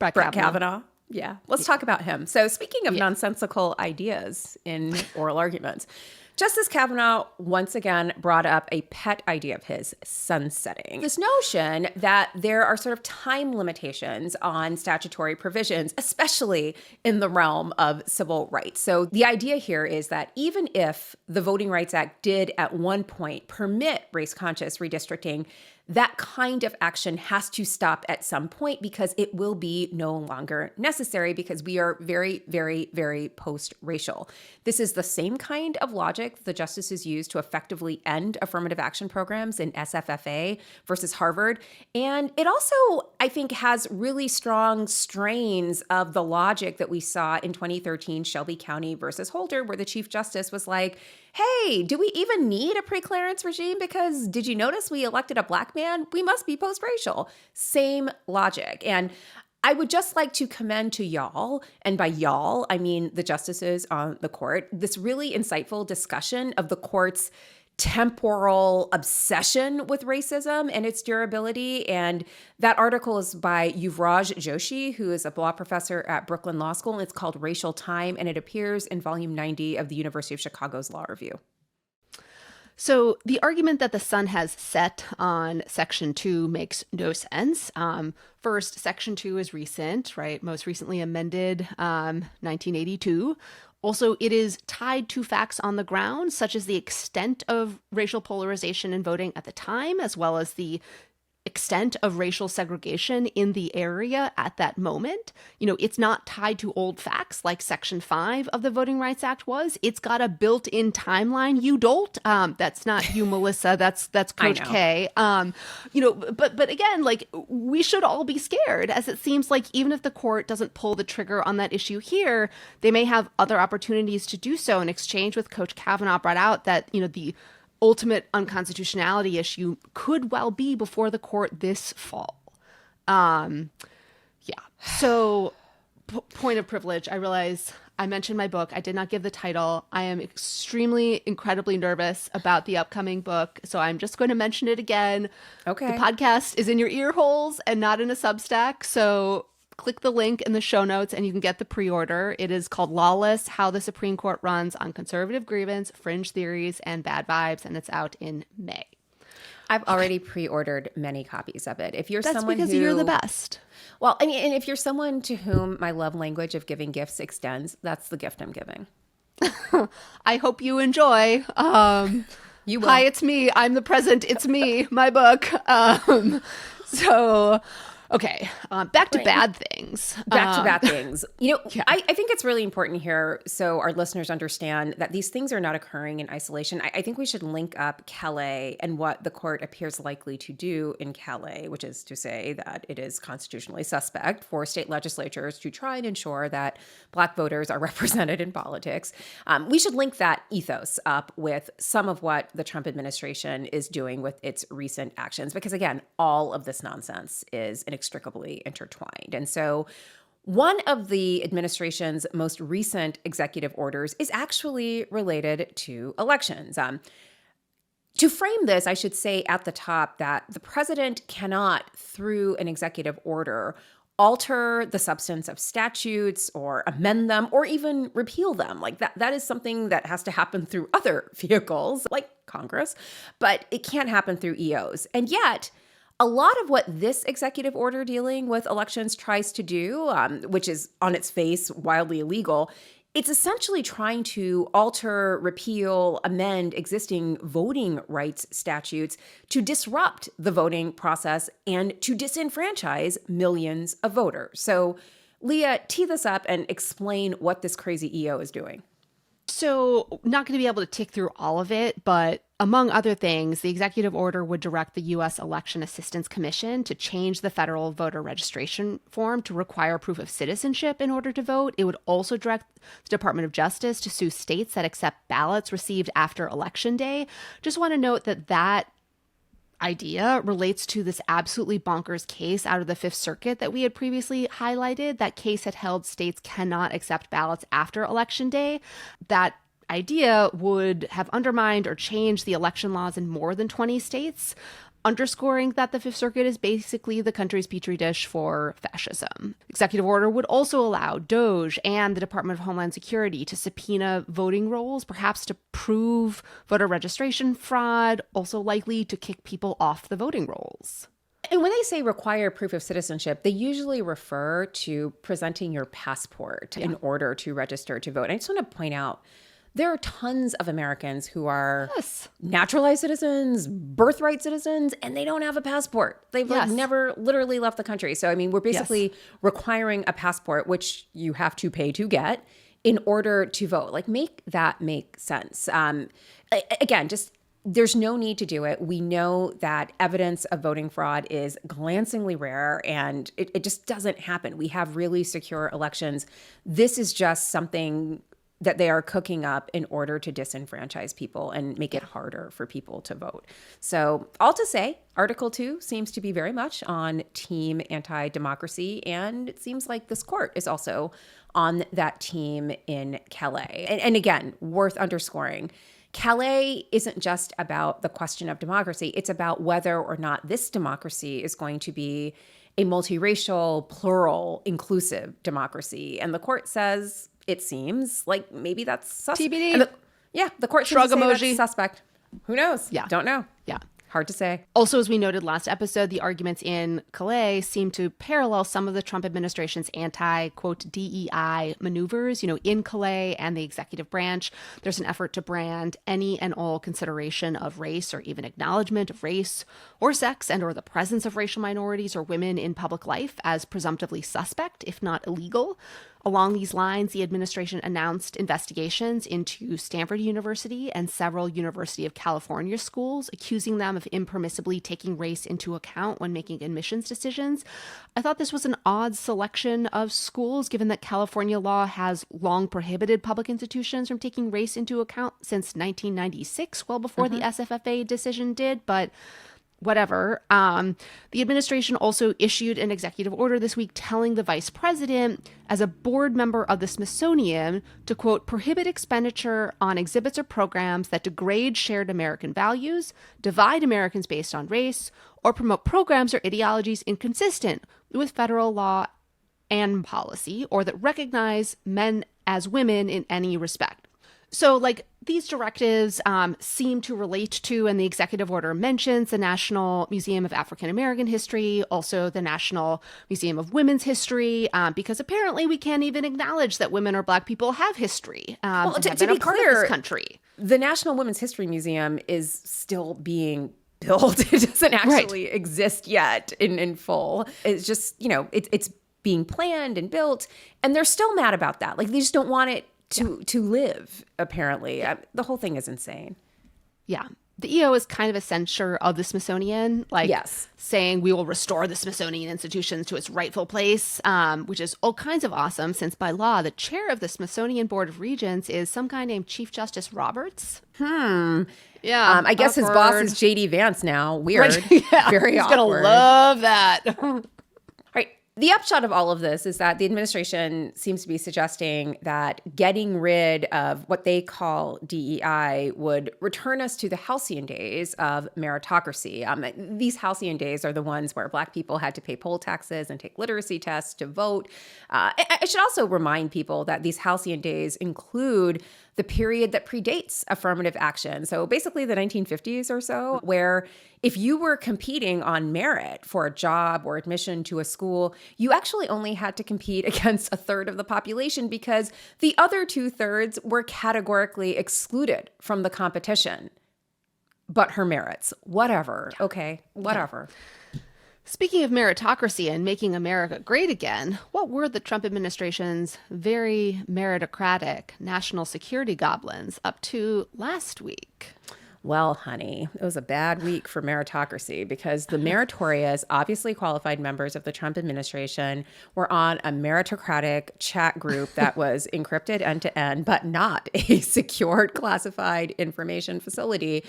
Brett Kavanaugh. Yeah. Let's talk about him. So speaking of nonsensical ideas in oral arguments, Justice Kavanaugh once again brought up a pet idea of his, sunsetting. This notion that there are sort of time limitations on statutory provisions, especially in the realm of civil rights. So the idea here is that even if the Voting Rights Act did at one point permit race-conscious redistricting, that kind of action has to stop at some point because it will be no longer necessary because we are very, very, very post-racial. This is the same kind of logic the justices use to effectively end affirmative action programs in SFFA versus Harvard. And it also, I think, has really strong strains of the logic that we saw in 2013 Shelby County versus Holder, where the Chief Justice was like, hey, do we even need a pre-clearance regime? Because did you notice we elected a black man? We must be post-racial. Same logic. And I would just like to commend to y'all, and by y'all, I mean the justices on the court, this really insightful discussion of the court's temporal obsession with racism and its durability. And that article is by Yuvraj Joshi, who is a law professor at Brooklyn Law School, and it's called Racial Time, and it appears in volume 90 of the University of Chicago's Law Review. So the argument that the sun has set on Section 2 makes no sense. First, Section 2 is recent, right? Most recently amended 1982. Also, it is tied to facts on the ground, such as the extent of racial polarization in voting at the time, as well as the extent of racial segregation in the area at that moment. You know, it's not tied to old facts like Section 5 of the Voting Rights Act was. It's got a built-in timeline, you dolt. That's not you, Melissa. That's Coach K. But again, like, we should all be scared, as it seems like even if the court doesn't pull the trigger on that issue here, they may have other opportunities to do so. In exchange with Coach Kavanaugh brought out that, the ultimate unconstitutionality issue could well be before the court this fall. So point of privilege. I realize I mentioned my book. I did not give the title. I am incredibly nervous about the upcoming book. So I'm just going to mention it again. Okay. The podcast is in your ear holes and not in a Substack. So click the link in the show notes and you can get the pre-order. It is called Lawless: How the Supreme Court Runs on Conservative Grievance, Fringe Theories, and Bad Vibes, and it's out in May. I've already pre-ordered many copies of it. If you're That's someone because who, you're the best. Well, I mean, and if you're someone to whom my love language of giving gifts extends, that's the gift I'm giving. I hope you enjoy. You will. Hi, it's me. I'm the present. It's me. My book. So Okay, back to bad things. Back to bad things. I think it's really important here so our listeners understand that these things are not occurring in isolation. I think we should link up Calais and what the court appears likely to do in Calais, which is to say that it is constitutionally suspect for state legislatures to try and ensure that Black voters are represented in politics. We should link that ethos up with some of what the Trump administration is doing with its recent actions, because again, all of this nonsense is inextricably intertwined. And so one of the administration's most recent executive orders is actually related to elections. To frame this, I should say at the top that the president cannot, through an executive order, alter the substance of statutes or amend them or even repeal them. Like that is something that has to happen through other vehicles like Congress, but it can't happen through EOs. And yet, a lot of what this executive order dealing with elections tries to do, which is on its face wildly illegal, it's essentially trying to alter, repeal, amend existing voting rights statutes to disrupt the voting process and to disenfranchise millions of voters. So, Leah, tee this up and explain what this crazy EO is doing. So, not going to be able to tick through all of it, but among other things, the executive order would direct the U.S. Election Assistance Commission to change the federal voter registration form to require proof of citizenship in order to vote. It would also direct the Department of Justice to sue states that accept ballots received after Election Day. Just want to note that idea relates to this absolutely bonkers case out of the Fifth Circuit that we had previously highlighted. That case had held states cannot accept ballots after Election Day. That idea would have undermined or changed the election laws in more than 20 states, underscoring that the Fifth Circuit is basically the country's petri dish for fascism. Executive order would also allow DOJ and the Department of Homeland Security to subpoena voting rolls, perhaps to prove voter registration fraud, also likely to kick people off the voting rolls. And when they say require proof of citizenship, they usually refer to presenting your passport in order to register to vote. And I just want to point out, there are tons of Americans who are naturalized citizens, birthright citizens, and they don't have a passport. They've never literally left the country. So, I mean, we're basically requiring a passport, which you have to pay to get, in order to vote. Like, make that make sense. Again, just there's no need to do it. We know that evidence of voting fraud is glancingly rare, and it just doesn't happen. We have really secure elections. This is just something that they are cooking up in order to disenfranchise people and make it harder for people to vote. So all to say, Article 2 seems to be very much on team anti-democracy, and it seems like this court is also on that team in Calais. And again, worth underscoring, Calais isn't just about the question of democracy. It's about whether or not this democracy is going to be a multiracial, plural, inclusive democracy. And the court says, it seems like maybe that's suspect. TBD. The court shrug seems to say emoji. that's suspect. Who knows? Yeah. Don't know. Yeah. Hard to say. Also, as we noted last episode, the arguments in Calais seem to parallel some of the Trump administration's anti-quote DEI maneuvers. In Calais and the executive branch, there's an effort to brand any and all consideration of race or even acknowledgement of race or sex and or the presence of racial minorities or women in public life as presumptively suspect, if not illegal. Along these lines, the administration announced investigations into Stanford University and several University of California schools, accusing them of impermissibly taking race into account when making admissions decisions. I thought this was an odd selection of schools, given that California law has long prohibited public institutions from taking race into account since 1996, well before the SFFA decision did, but whatever. The administration also issued an executive order this week telling the vice president, as a board member of the Smithsonian, to, quote, prohibit expenditure on exhibits or programs that degrade shared American values, divide Americans based on race, or promote programs or ideologies inconsistent with federal law and policy, or that recognize men as women in any respect. So, these directives seem to relate to, and the executive order mentions, the National Museum of African American History, also the National Museum of Women's History, because apparently we can't even acknowledge that women or Black people have history. Well, to be part clear, of this country. The National Women's History Museum is still being built. It doesn't actually exist yet in full. It's just, it's being planned and built, and they're still mad about that. Like, they just don't want it to live, apparently. The whole thing is insane. Yeah. The EO is kind of a censure of the Smithsonian, saying we will restore the Smithsonian institutions to its rightful place, which is all kinds of awesome, since by law, the chair of the Smithsonian Board of Regents is some guy named Chief Justice Roberts. Yeah. I guess awkward. His boss is J.D. Vance now. Weird. Right. Yeah. Very He's awkward. going to love that. Right. The upshot of all of this is that the administration seems to be suggesting that getting rid of what they call DEI would return us to the halcyon days of meritocracy. These halcyon days are the ones where Black people had to pay poll taxes and take literacy tests to vote. I should also remind people that these halcyon days include the period that predates affirmative action. So basically the 1950s or so, where if you were competing on merit for a job or admission to a school, you actually only had to compete against a third of the population because the other 2/3 were categorically excluded from the competition. But her merits, whatever. Okay, whatever. Speaking of meritocracy and making America great again, what were the Trump administration's very meritocratic national security goblins up to last week? Well, honey, it was a bad week for meritocracy because the meritorious, obviously qualified members of the Trump administration were on a meritocratic chat group that was encrypted end to end, but not a secured classified information facility,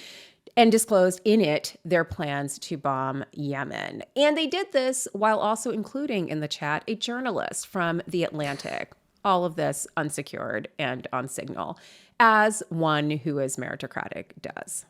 and disclosed in it their plans to bomb Yemen. And they did this while also including in the chat a journalist from The Atlantic. All of this unsecured and on Signal, as one who is meritocratic does.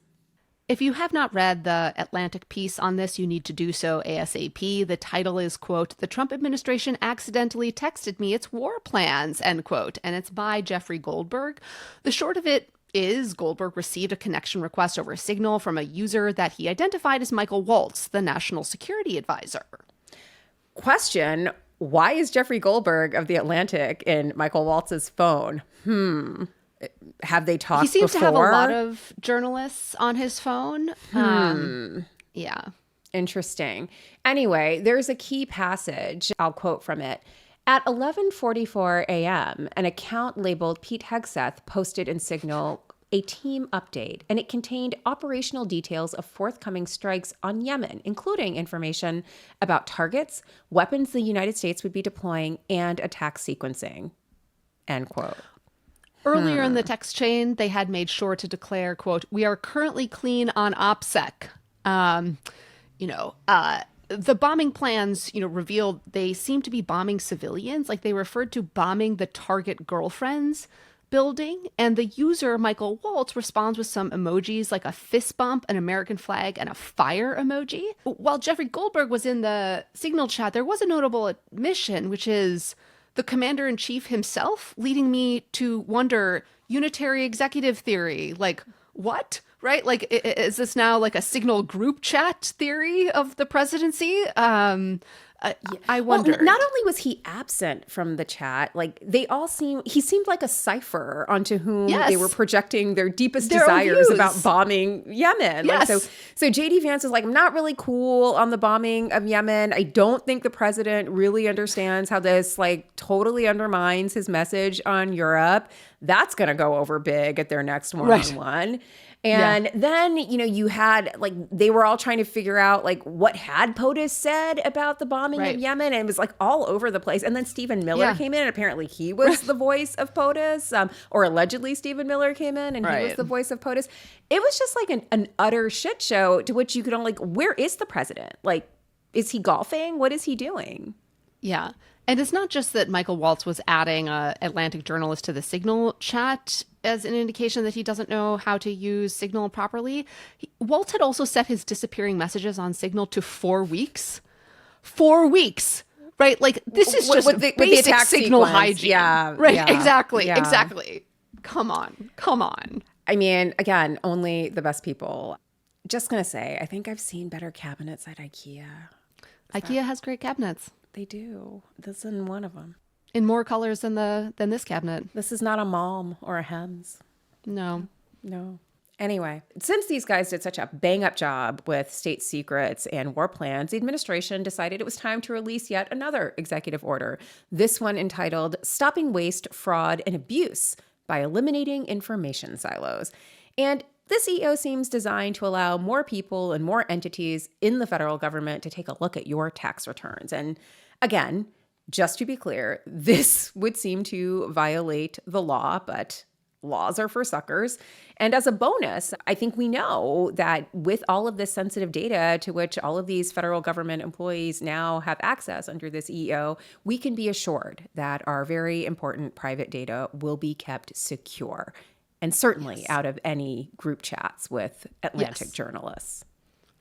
If you have not read the Atlantic piece on this, you need to do so ASAP. The title is, quote, "The Trump administration accidentally texted me its war plans," end quote. And it's by Jeffrey Goldberg. The short of it is Goldberg received a connection request over Signal from a user that he identified as Michael Waltz, the national security advisor. Question, why is Jeffrey Goldberg of The Atlantic in Michael Waltz's phone? Have they talked before? He seems to have a lot of journalists on his phone. Yeah. Interesting. Anyway, there's a key passage. I'll quote from it. At 11:44 a.m., an account labeled Pete Hegseth posted in Signal a team update, and it contained operational details of forthcoming strikes on Yemen, including information about targets, weapons the United States would be deploying, and attack sequencing. End quote. Earlier in the text chain, they had made sure to declare, quote, "We are currently clean on OPSEC." The bombing plans, revealed they seem to be bombing civilians. Like, they referred to bombing the target girlfriend's building. And the user, Michael Waltz, responds with some emojis like a fist bump, an American flag, and a fire emoji. While Jeffrey Goldberg was in the Signal chat, there was a notable admission, which is the commander-in-chief himself, leading me to wonder, unitary executive theory, like, what? Right? Like, is this now like a Signal group chat theory of the presidency? I wonder. Well, not only was he absent from the chat, like he seemed like a cipher onto whom they were projecting their deepest desires about bombing Yemen. Yes. Like, so JD Vance is like, I'm not really cool on the bombing of Yemen. I don't think the president really understands how this like totally undermines his message on Europe. That's going to go over big at their next one-on-one. Right. And then, you had, like, they were all trying to figure out, like, what had POTUS said about the bombing of Yemen. And it was, like, all over the place. And then Stephen Miller came in, and apparently he was the voice of POTUS. Or allegedly Stephen Miller came in, and he was the voice of POTUS. It was just, like, an utter shit show to which you could only, like, where is the president? Like, is he golfing? What is he doing? Yeah. And it's not just that Michael Waltz was adding an Atlantic journalist to the Signal chat as an indication that he doesn't know how to use Signal properly. Waltz had also set his disappearing messages on Signal to 4 weeks. 4 weeks, right? Like, this is just with the basic attack Signal sequence. hygiene. Yeah, right, yeah, exactly. Come on. I mean, again, only the best people. Just going to say, I think I've seen better cabinets at IKEA. IKEA has great cabinets. They do. This isn't one of them. In more colors than this cabinet. This is not a Malm or a Hems. No. Anyway, since these guys did such a bang-up job with state secrets and war plans, the administration decided it was time to release yet another executive order, this one entitled Stopping Waste, Fraud, and Abuse by Eliminating Information Silos. And this EO seems designed to allow more people and more entities in the federal government to take a look at your tax returns. And again, just to be clear, this would seem to violate the law, but laws are for suckers. And as a bonus, I think we know that with all of this sensitive data to which all of these federal government employees now have access under this EO, we can be assured that our very important private data will be kept secure, and certainly out of any group chats with Atlantic journalists.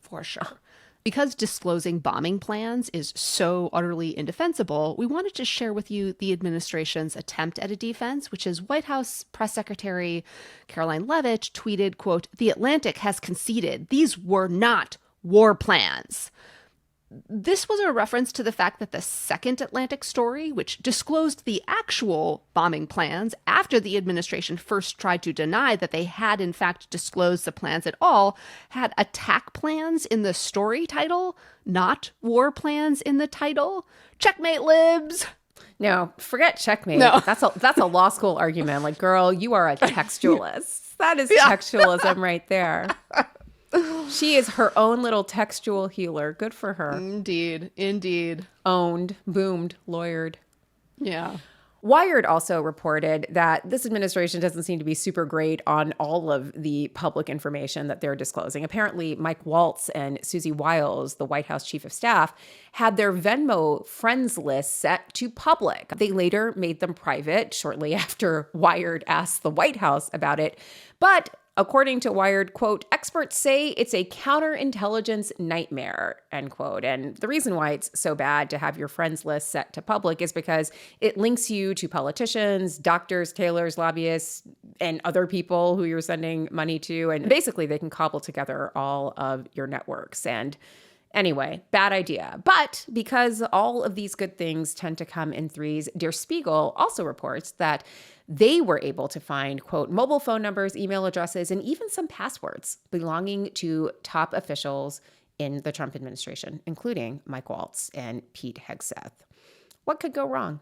For sure. Because disclosing bombing plans is so utterly indefensible, we wanted to share with you the administration's attempt at a defense, which is White House Press Secretary Caroline Leavitt tweeted, quote, "The Atlantic has conceded these were not war plans." This was a reference to the fact that the second Atlantic story, which disclosed the actual bombing plans after the administration first tried to deny that they had in fact disclosed the plans at all, had attack plans in the story title, not war plans in the title. Checkmate, libs! No, forget checkmate. No. That's a law school argument. Like, girl, you are a textualist. That is textualism right there. She is her own little textual healer. Good for her. Indeed. Indeed. Owned, boomed, lawyered. Yeah. Wired also reported that this administration doesn't seem to be super great on all of the public information that they're disclosing. Apparently, Mike Waltz and Susie Wiles, the White House chief of staff, had their Venmo friends list set to public. They later made them private shortly after Wired asked the White House about it. But according to Wired, quote, "Experts say it's a counterintelligence nightmare," end quote. And the reason why it's so bad to have your friends list set to public is because it links you to politicians, doctors, tailors, lobbyists, and other people who you're sending money to. And basically, they can cobble together all of your networks. And anyway, bad idea. But because all of these good things tend to come in threes, Der Spiegel also reports that they were able to find, quote, mobile phone numbers, email addresses, and even some passwords belonging to top officials in the Trump administration, including Mike Waltz and Pete Hegseth. What could go wrong?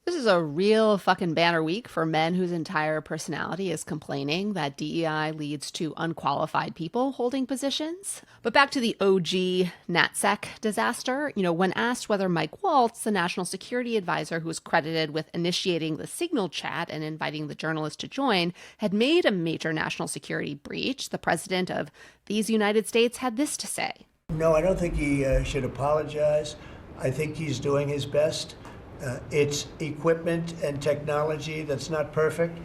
This is a real fucking banner week for men whose entire personality is complaining that DEI leads to unqualified people holding positions. But back to the OG NatSec disaster. When asked whether Mike Waltz, the national security advisor who was credited with initiating the Signal chat and inviting the journalist to join, had made a major national security breach, the president of these United States had this to say. No, I don't think he should apologize. I think he's doing his best. It's equipment and technology that's not perfect,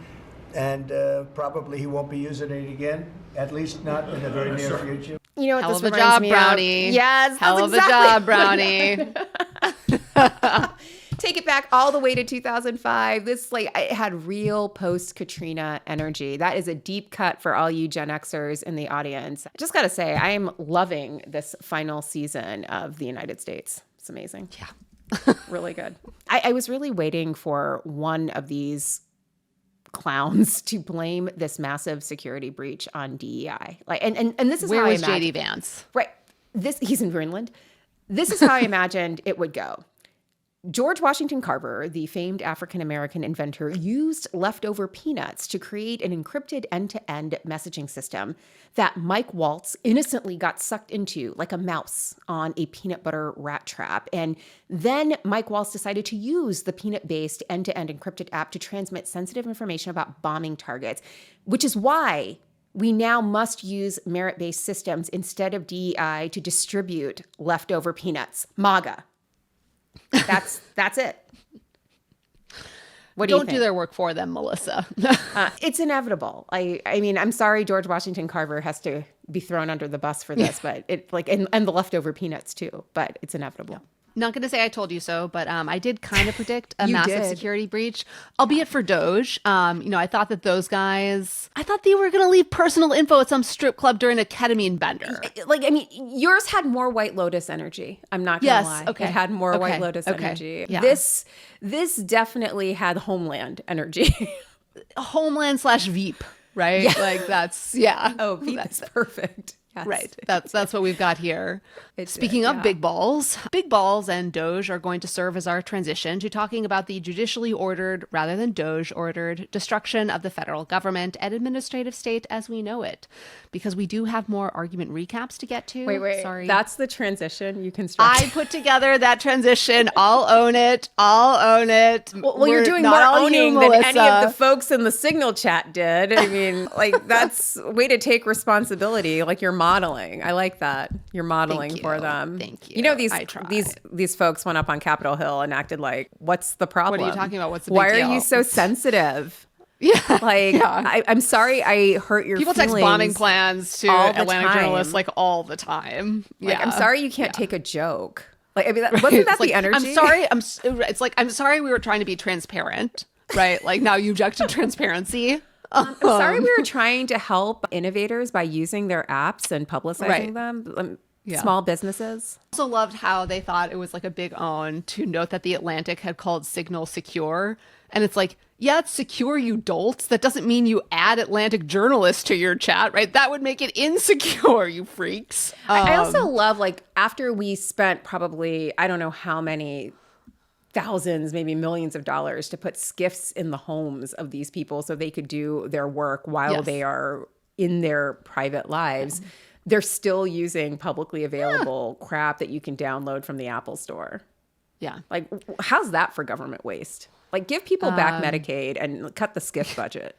and probably he won't be using it again, at least not in the very near future. You know what Hell this of a reminds job, me Brownie. of? Yes, Hell of exactly. a job, Brownie. Take it back all the way to 2005. This it had real post-Katrina energy. That is a deep cut for all you Gen Xers in the audience. I just got to say, I am loving this final season of The United States. It's amazing. Yeah. Really good. I was really waiting for one of these clowns to blame this massive security breach on DEI. And this is Where how was I imagined, JD Vance? Right. He's in Greenland. This is how I imagined it would go. George Washington Carver, the famed African-American inventor, used leftover peanuts to create an encrypted end-to-end messaging system that Mike Waltz innocently got sucked into like a mouse on a peanut butter rat trap. And then Mike Waltz decided to use the peanut-based end-to-end encrypted app to transmit sensitive information about bombing targets, which is why we now must use merit-based systems instead of DEI to distribute leftover peanuts. MAGA. That's it. What do you think? Don't do their work for them, Melissa. It's inevitable. I mean, I'm sorry George Washington Carver has to be thrown under the bus for this, but and the leftover peanuts too, but it's inevitable. Yeah. Not going to say I told you so, but I did kind of predict a You massive did. security breach, albeit for Doge. I thought that those guys, I thought they were going to leave personal info at some strip club during a ketamine bender. Yours had more White Lotus energy. I'm not going to lie. Okay. It had more Okay. White Lotus Okay. energy. Yeah. This definitely had Homeland energy. Homeland / Veep. right? Yeah. Like that's, yeah. Oh, Veep is perfect. Yes. Right. That's what we've got here. It's Speaking of big balls and Doge are going to serve as our transition to talking about the judicially ordered rather than Doge ordered destruction of the federal government and administrative state as we know it. Because we do have more argument recaps to get to. Wait. Sorry. That's the transition you constructed. I put together that transition. I'll own it. Well, you're doing more owning than any of the folks in the Signal chat did. I mean, like, that's a way to take responsibility. Like, you're modeling. I like that. You're modeling for them. Thank you. You know, these folks went up on Capitol Hill and acted like, what's the problem? What are you talking about? What's the big Why deal? are you so sensitive? Yeah. Like, yeah. I'm sorry I hurt your People feelings. text bombing plans to Atlantic journalists like all the time. Like, yeah. I'm sorry you can't take a joke. Like, I mean, wasn't that the energy? I'm sorry. I'm sorry we were trying to be transparent, right? Like now you object to transparency. I'm sorry we were trying to help innovators by using their apps and publicizing them. Small businesses. I also loved how they thought it was like a big own to note that the Atlantic had called Signal secure. And it's like, yeah, it's secure, you dolts. That doesn't mean you add Atlantic journalists to your chat, right? That would make it insecure, you freaks. I also love, like, after we spent probably, I don't know how many thousands, maybe millions of dollars to put skiffs in the homes of these people so they could do their work while they are in their private lives. Yeah. They're still using publicly available crap that you can download from the Apple Store. Yeah. Like, how's that for government waste? Like, give people back Medicaid and cut the skiff budget.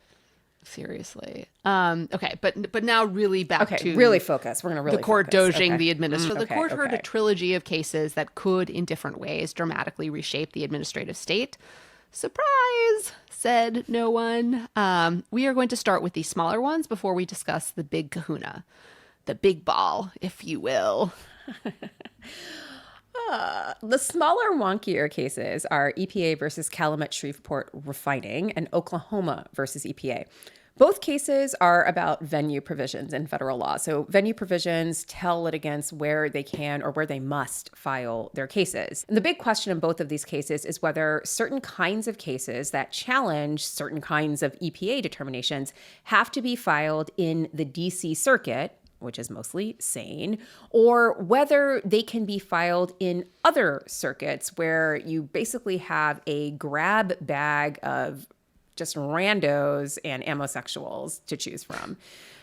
Seriously. Okay, but now really back to really focus. We're going to really the court focus. doging the administrator. The court heard a trilogy of cases that could, in different ways, dramatically reshape the administrative state. Surprise, said no one. We are going to start with the smaller ones before we discuss the big kahuna, the big ball, if you will. The smaller, wonkier cases are EPA versus Calumet Shreveport Refining and Oklahoma versus EPA. Both cases are about venue provisions in federal law. So venue provisions tell litigants where they can or where they must file their cases. And the big question in both of these cases is whether certain kinds of cases that challenge certain kinds of EPA determinations have to be filed in the DC Circuit, which is mostly sane, or whether they can be filed in other circuits where you basically have a grab bag of just randos and amosexuals to choose from.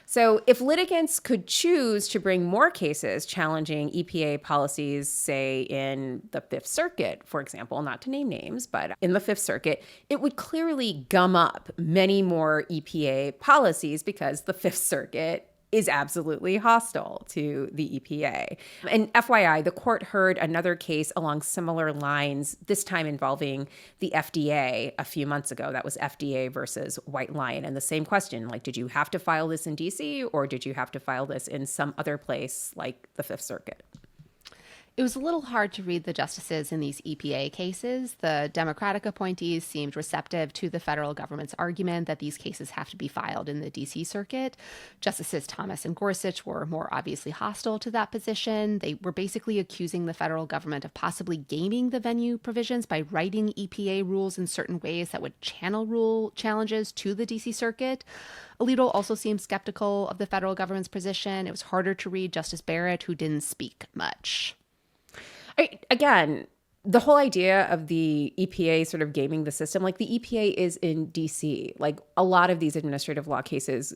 So if litigants could choose to bring more cases challenging EPA policies, say in the Fifth Circuit, for example, not to name names, but in the Fifth Circuit, it would clearly gum up many more EPA policies because the Fifth Circuit is absolutely hostile to the EPA. And FYI, the court heard another case along similar lines, this time involving the FDA a few months ago. That was FDA versus White Lion. And the same question, like, did you have to file this in DC or did you have to file this in some other place like the Fifth Circuit? It was a little hard to read the justices in these EPA cases. The Democratic appointees seemed receptive to the federal government's argument that these cases have to be filed in the D.C. Circuit. Justices Thomas and Gorsuch were more obviously hostile to that position. They were basically accusing the federal government of possibly gaming the venue provisions by writing EPA rules in certain ways that would channel rule challenges to the D.C. Circuit. Alito also seemed skeptical of the federal government's position. It was harder to read Justice Barrett, who didn't speak much. Again, the whole idea of the EPA sort of gaming the system, like the EPA is in DC. Like a lot of these administrative law cases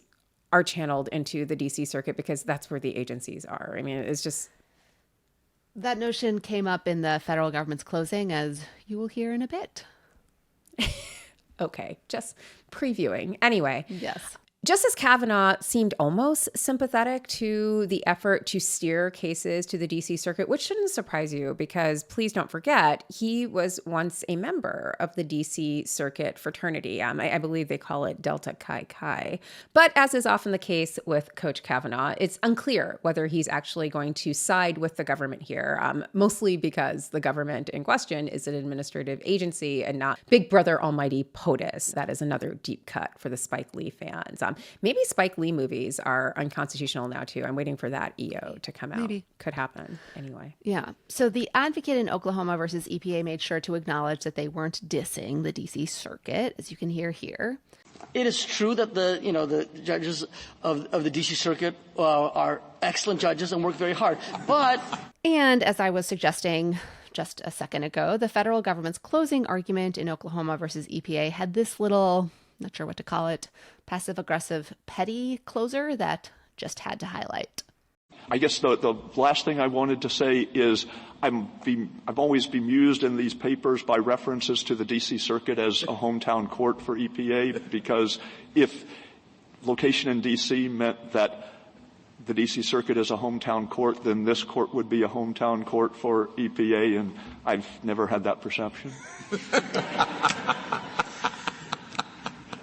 are channeled into the DC Circuit because that's where the agencies are. I mean, it's just... That notion came up in the federal government's closing, as you will hear in a bit. Okay, just previewing. Anyway. Yes. Justice Kavanaugh seemed almost sympathetic to the effort to steer cases to the D.C. Circuit, which shouldn't surprise you because please don't forget, he was once a member of the D.C. Circuit fraternity. I believe they call it Delta Chi Chi. But as is often the case with Coach Kavanaugh, it's unclear whether he's actually going to side with the government here, mostly because the government in question is an administrative agency and not Big Brother Almighty POTUS. That is another deep cut for the Spike Lee fans. Maybe Spike Lee movies are unconstitutional now, too. I'm waiting for that EO to come out. Maybe. Could happen. Anyway. Yeah. So the advocate in Oklahoma versus EPA made sure to acknowledge that they weren't dissing the D.C. Circuit, as you can hear here. It is true that the judges of the D.C. Circuit are excellent judges and work very hard. And as I was suggesting just a second ago, the federal government's closing argument in Oklahoma versus EPA had this little, not sure what to call it, passive-aggressive petty closer that just had to highlight. I guess the last thing I wanted to say is I'm always bemused in these papers by references to the D.C. Circuit as a hometown court for EPA, because if location in D.C. meant that the D.C. Circuit is a hometown court, then this court would be a hometown court for EPA, and I've never had that perception.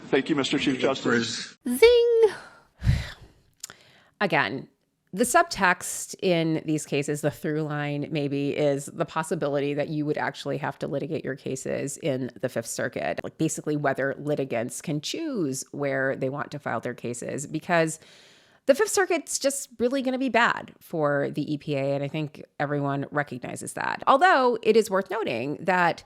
Thank you, Mr. Chief Justice. Zing! Again, the subtext in these cases, the through line maybe, is the possibility that you would actually have to litigate your cases in the Fifth Circuit, like basically whether litigants can choose where they want to file their cases, because the Fifth Circuit's just really going to be bad for the EPA, and I think everyone recognizes that. Although it is worth noting that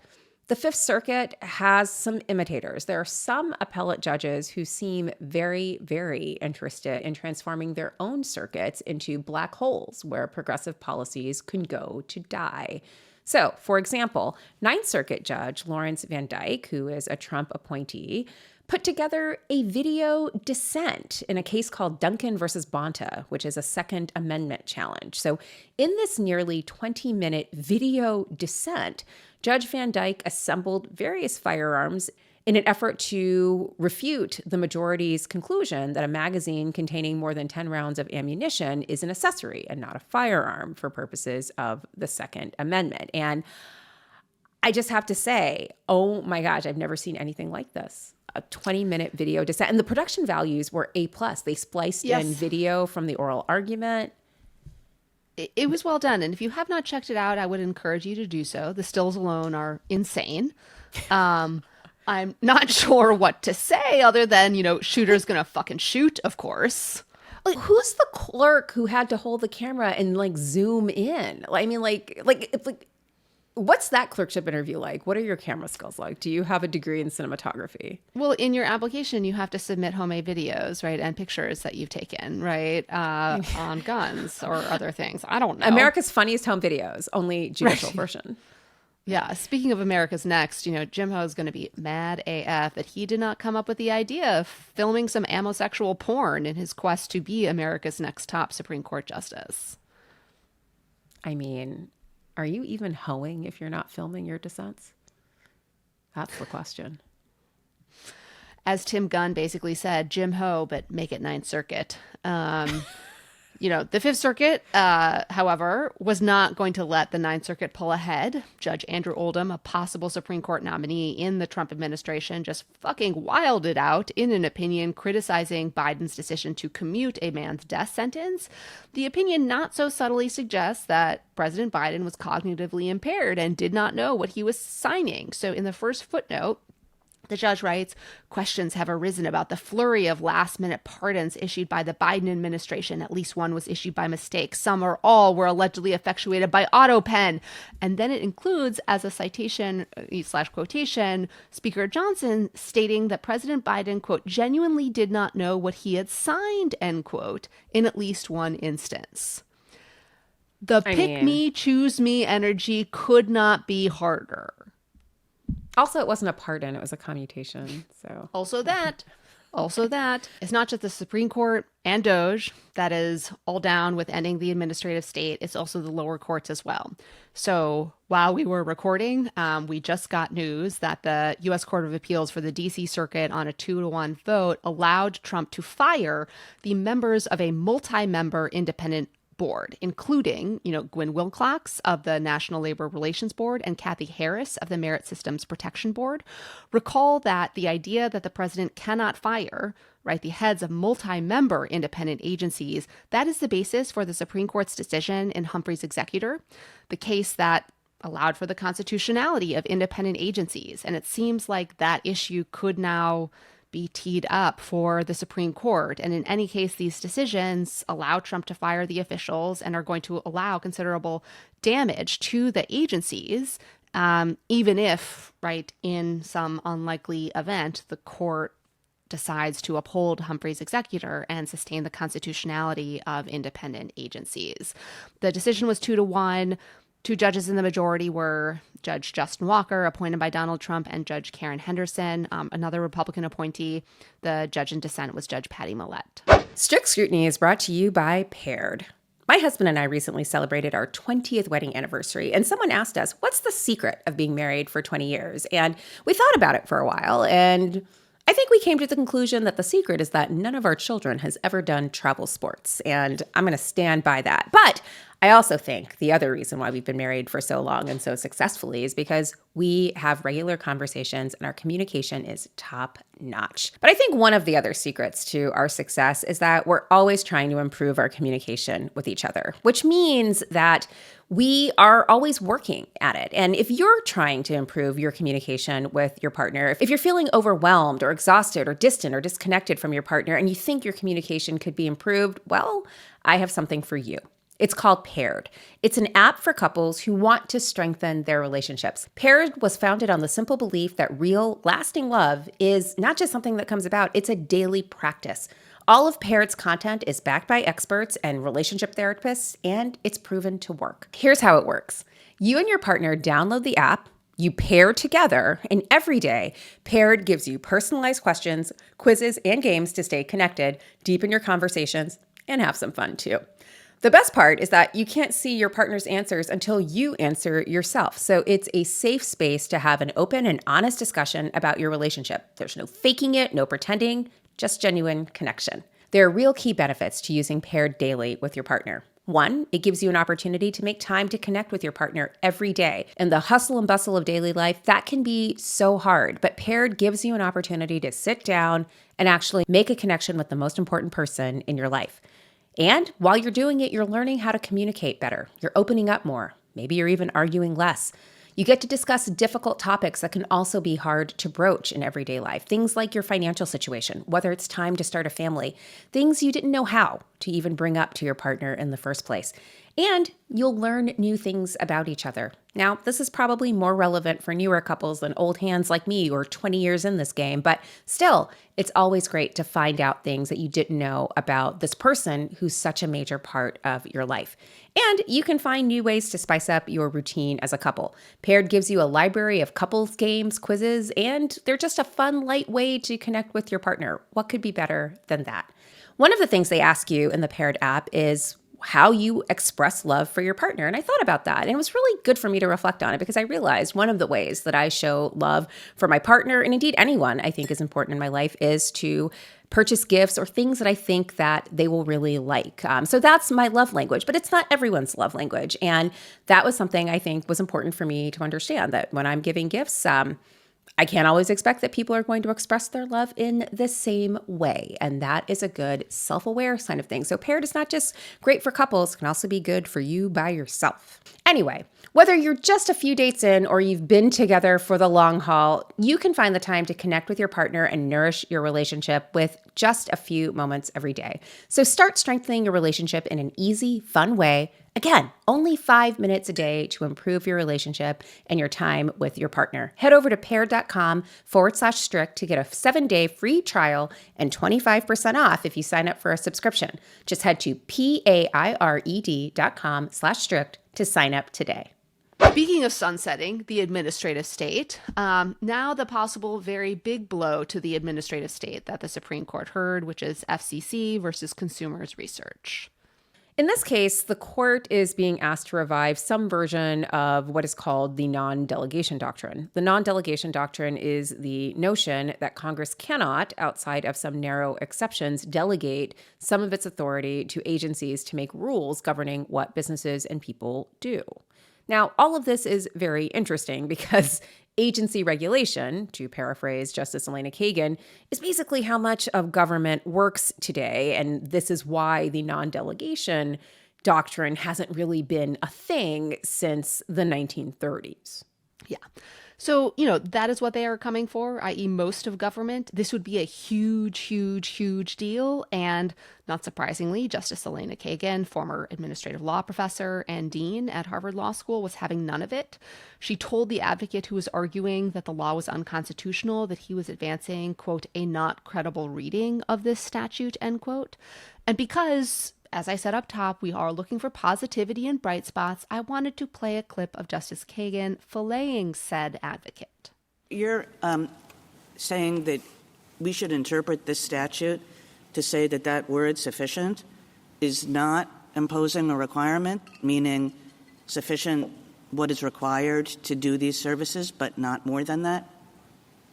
the Fifth Circuit has some imitators. There are some appellate judges who seem very, very interested in transforming their own circuits into black holes where progressive policies can go to die. So, for example, Ninth Circuit Judge Lawrence Van Dyke, who is a Trump appointee, put together a video dissent in a case called Duncan versus Bonta, which is a Second Amendment challenge. So in this nearly 20-minute video dissent, Judge Van Dyke assembled various firearms in an effort to refute the majority's conclusion that a magazine containing more than 10 rounds of ammunition is an accessory and not a firearm for purposes of the Second Amendment. And I just have to say, oh my gosh, I've never seen anything like this. A 20-minute video dissent. And the production values were A+. They spliced in video from the oral argument. It was well done. And if you have not checked it out, I would encourage you to do so. The stills alone are insane. I'm not sure what to say other than, shooter's going to fucking shoot, of course. Like, who's the clerk who had to hold the camera and zoom in? I mean, what's that clerkship interview like? What are your camera skills like? Do you have a degree in cinematography? Well, in your application, you have to submit homemade videos, right? And pictures that you've taken, right? On guns or other things. I don't know. America's Funniest Home Videos, only judicial version. Yeah. Speaking of America's Next, Jim Ho is going to be mad AF that he did not come up with the idea of filming some amosexual porn in his quest to be America's next top Supreme Court justice. I mean, are you even hoeing if you're not filming your dissents? That's the question. As Tim Gunn basically said, Jim Ho, but make it Ninth Circuit. The Fifth Circuit, however, was not going to let the Ninth Circuit pull ahead. Judge Andrew Oldham, a possible Supreme Court nominee in the Trump administration, just fucking wilded out in an opinion criticizing Biden's decision to commute a man's death sentence. The opinion not so subtly suggests that President Biden was cognitively impaired and did not know what he was signing. So in the first footnote, the judge writes, questions have arisen about the flurry of last-minute pardons issued by the Biden administration. At least one was issued by mistake. Some or all were allegedly effectuated by AutoPen. And then it includes, as a citation / quotation, Speaker Johnson stating that President Biden, quote, genuinely did not know what he had signed, end quote, in at least one instance. The pick me, choose me energy could not be harder. Also, it wasn't a pardon, it was a commutation. So Also that. It's not just the Supreme Court and DOJ that is all down with ending the administrative state. It's also the lower courts as well. So while we were recording, we just got news that the U.S. Court of Appeals for the D.C. Circuit on a 2-1 vote allowed Trump to fire the members of a multi-member independent board, including, Gwen Wilcox of the National Labor Relations Board and Kathy Harris of the Merit Systems Protection Board. Recall that the idea that the president cannot fire, right, the heads of multi-member independent agencies, that is the basis for the Supreme Court's decision in Humphrey's Executor, the case that allowed for the constitutionality of independent agencies. And it seems like that issue could now be teed up for the Supreme Court. And in any case, these decisions allow Trump to fire the officials and are going to allow considerable damage to the agencies, even if, right, in some unlikely event, the court decides to uphold Humphrey's executor and sustain the constitutionality of independent agencies. The decision was 2-1. Two judges in the majority were Judge Justin Walker, appointed by Donald Trump, and Judge Karen Henderson, another Republican appointee. The judge in dissent was Judge Patty Millett. Strict Scrutiny is brought to you by Paired. My husband and I recently celebrated our 20th wedding anniversary, and someone asked us, what's the secret of being married for 20 years? And we thought about it for a while, and I think we came to the conclusion that the secret is that none of our children has ever done travel sports, and I'm going to stand by that. But I also think the other reason why we've been married for so long and so successfully is because we have regular conversations and our communication is top notch. But I think one of the other secrets to our success is that we're always trying to improve our communication with each other, which means that we are always working at it. And if you're trying to improve your communication with your partner, if you're feeling overwhelmed or exhausted or distant or disconnected from your partner and you think your communication could be improved, well, I have something for you. It's called Paired. It's an app for couples who want to strengthen their relationships. Paired was founded on the simple belief that real, lasting love is not just something that comes about, it's a daily practice. All of Paired's content is backed by experts and relationship therapists, and it's proven to work. Here's how it works. You and your partner download the app, you pair together, and every day, Paired gives you personalized questions, quizzes, and games to stay connected, deepen your conversations, and have some fun too. The best part is that you can't see your partner's answers until you answer yourself. So it's a safe space to have an open and honest discussion about your relationship. There's no faking it, no pretending, just genuine connection. There are real key benefits to using Paired daily with your partner. One, it gives you an opportunity to make time to connect with your partner every day. In the hustle and bustle of daily life, that can be so hard, but Paired gives you an opportunity to sit down and actually make a connection with the most important person in your life. And while you're doing it, you're learning how to communicate better. You're opening up more. Maybe you're even arguing less. You get to discuss difficult topics that can also be hard to broach in everyday life. Things like your financial situation, whether it's time to start a family, things you didn't know how to even bring up to your partner in the first place. And you'll learn new things about each other. Now, this is probably more relevant for newer couples than old hands like me who are 20 years in this game, but still, it's always great to find out things that you didn't know about this person who's such a major part of your life. And you can find new ways to spice up your routine as a couple. Paired gives you a library of couples games, quizzes, and they're just a fun, light way to connect with your partner. What could be better than that? One of the things they ask you in the Paired app is how you express love for your partner. And I thought about that. And it was really good for me to reflect on it because I realized one of the ways that I show love for my partner, and indeed anyone I think is important in my life, is to purchase gifts or things that I think that they will really like. So that's my love language, but it's not everyone's love language. And that was something I think was important for me to understand, that when I'm giving gifts, I can't always expect that people are going to express their love in the same way. And that is a good self-aware sign of things. So Paired is not just great for couples, it can also be good for you by yourself. Anyway, whether you're just a few dates in or you've been together for the long haul, you can find the time to connect with your partner and nourish your relationship with just a few moments every day. So start strengthening your relationship in an easy, fun way. Again, only 5 minutes a day to improve your relationship and your time with your partner. Head over to paired.com/strict to get a 7-day free trial and 25% off if you sign up for a subscription. Just head to paired.com/strict to sign up today. Speaking of sunsetting the administrative state, now the possible very big blow to the administrative state that the Supreme Court heard, which is FCC versus Consumers Research. In this case, the court is being asked to revive some version of what is called the non-delegation doctrine. The non-delegation doctrine is the notion that Congress cannot, outside of some narrow exceptions, delegate some of its authority to agencies to make rules governing what businesses and people do. Now, all of this is very interesting because agency regulation, to paraphrase Justice Elena Kagan, is basically how much of government works today. And this is why the non-delegation doctrine hasn't really been a thing since the 1930s. Yeah. So, that is what they are coming for, i.e. most of government. This would be a huge, huge, huge deal. And not surprisingly, Justice Elena Kagan, former administrative law professor and dean at Harvard Law School, was having none of it. She told the advocate who was arguing that the law was unconstitutional that he was advancing, quote, a not credible reading of this statute, end quote. And because, as I said up top, we are looking for positivity and bright spots, I wanted to play a clip of Justice Kagan filleting said advocate. You're saying that we should interpret this statute to say that that word sufficient is not imposing a requirement, meaning sufficient what is required to do these services, but not more than that?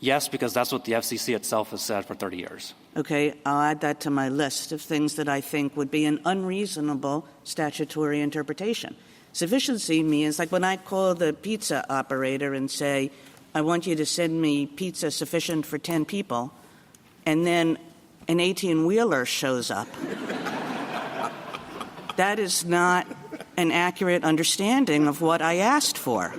Yes, because that's what the FCC itself has said for 30 years. Okay, I'll add that to my list of things that I think would be an unreasonable statutory interpretation. Sufficiency means, like when I call the pizza operator and say, I want you to send me pizza sufficient for 10 people, and then an 18-wheeler shows up. That is not an accurate understanding of what I asked for.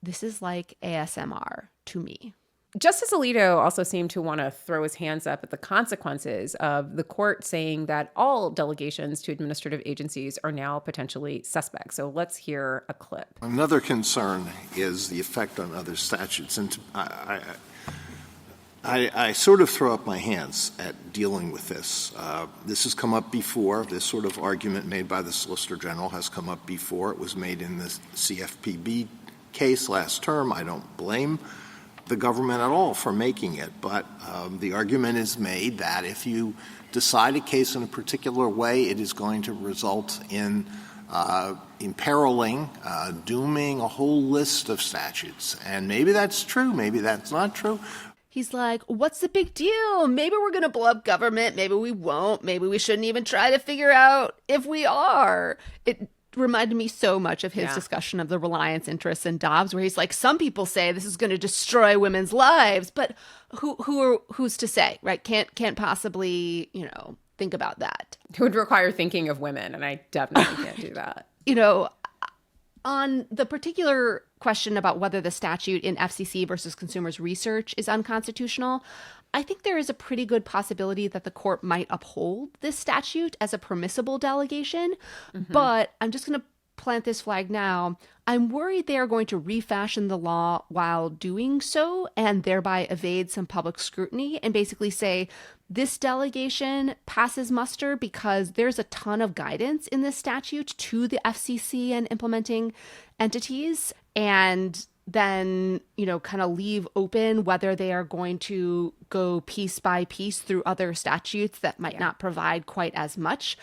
This is like ASMR to me. Justice Alito also seemed to want to throw his hands up at the consequences of the court saying that all delegations to administrative agencies are now potentially suspect. So let's hear a clip. Another concern is the effect on other statutes. And I sort of throw up my hands at dealing with this. This has come up before. This sort of argument made by the Solicitor General has come up before. It was made in the CFPB case last term. I don't blame the government at all for making it, but the argument is made that if you decide a case in a particular way, it is going to result in imperiling, dooming a whole list of statutes. And maybe that's true, maybe that's not true. He's like, what's the big deal? Maybe we're going to blow up government, maybe we won't, maybe we shouldn't even try to figure out if we are. It reminded me so much of his discussion of the reliance interests in Dobbs, where he's like, some people say this is going to destroy women's lives, but who's to say, right? Can't possibly, think about that. It would require thinking of women, and I definitely can't do that. On the particular question about whether the statute in FCC versus Consumers Research is unconstitutional, I think there is a pretty good possibility that the court might uphold this statute as a permissible delegation. Mm-hmm. But I'm just going to plant this flag now. I'm worried they are going to refashion the law while doing so and thereby evade some public scrutiny and basically say this delegation passes muster because there's a ton of guidance in this statute to the FCC and implementing entities, and then, kind of leave open whether they are going to go piece by piece through other statutes that might not provide quite as much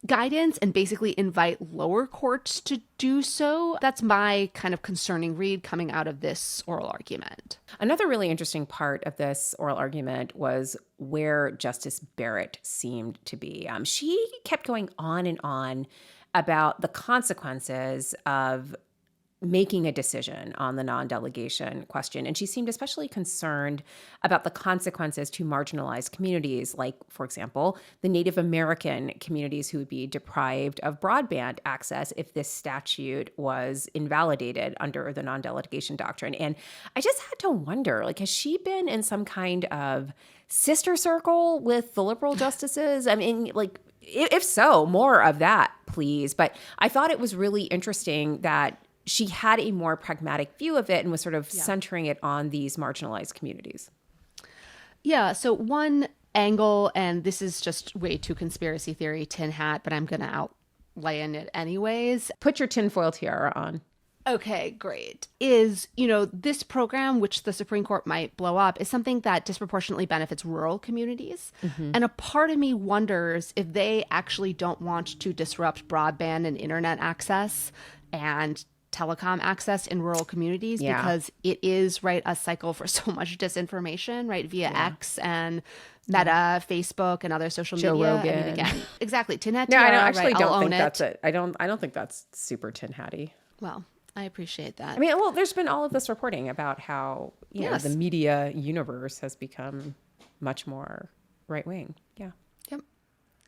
guidance and basically invite lower courts to do so. That's my kind of concerning read coming out of this oral argument. Another really interesting part of this oral argument was where Justice Barrett seemed to be. She kept going on and on about the consequences of making a decision on the non-delegation question. And she seemed especially concerned about the consequences to marginalized communities, like, for example, the Native American communities who would be deprived of broadband access if this statute was invalidated under the non-delegation doctrine. And I just had to wonder, has she been in some kind of sister circle with the liberal justices? I mean, if so, more of that, please. But I thought it was really interesting that she had a more pragmatic view of it and was sort of centering it on these marginalized communities. Yeah, so one angle, and this is just way too conspiracy theory tin hat, but I'm going to outlay in it anyways. Put your tinfoil tiara on. Okay, great. Is, this program, which the Supreme Court might blow up, is something that disproportionately benefits rural communities. Mm-hmm. And a part of me wonders if they actually don't want to disrupt broadband and internet access and telecom access in rural communities because it is, right, a cycle for so much disinformation, right, via X and Meta, Facebook, and other social Joe media. Rogan. I mean, again, exactly. Tin hat No, tiara, I actually right, don't I'll think own that's it. it. I don't think that's super tin hatty. Well, I appreciate that. I mean, there's been all of this reporting about how the media universe has become much more right wing. Yeah. Yep.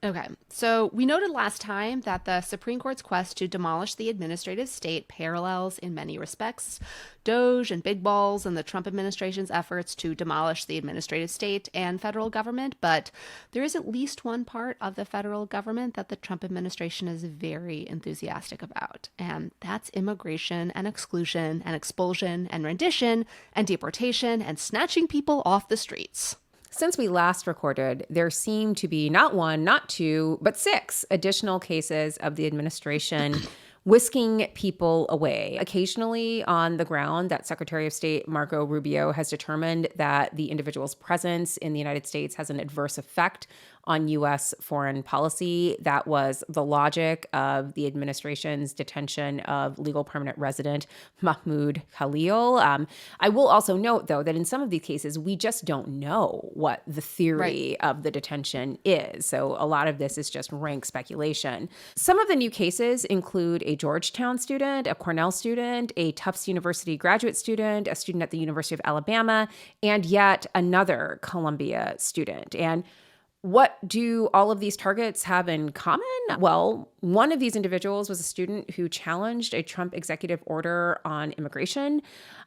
Okay, so we noted last time that the Supreme Court's quest to demolish the administrative state parallels in many respects Doge and big balls and the Trump administration's efforts to demolish the administrative state and federal government, but there is at least one part of the federal government that the Trump administration is very enthusiastic about, and that's immigration and exclusion and expulsion and rendition and deportation and snatching people off the streets. Since we last recorded, there seem to be not one, not two, but 6 additional cases of the administration whisking people away. Occasionally on the ground, that Secretary of State Marco Rubio has determined that the individual's presence in the United States has an adverse effect on U.S. foreign policy. That was the logic of the administration's detention of legal permanent resident Mahmoud Khalil. I will also note, though, that in some of these cases, we just don't know what the theory of the detention is. So a lot of this is just rank speculation. Some of the new cases include a Georgetown student, a Cornell student, a Tufts University graduate student, a student at the University of Alabama, and yet another Columbia student. And what do all of these targets have in common? Well, one of these individuals was a student who challenged a Trump executive order on immigration.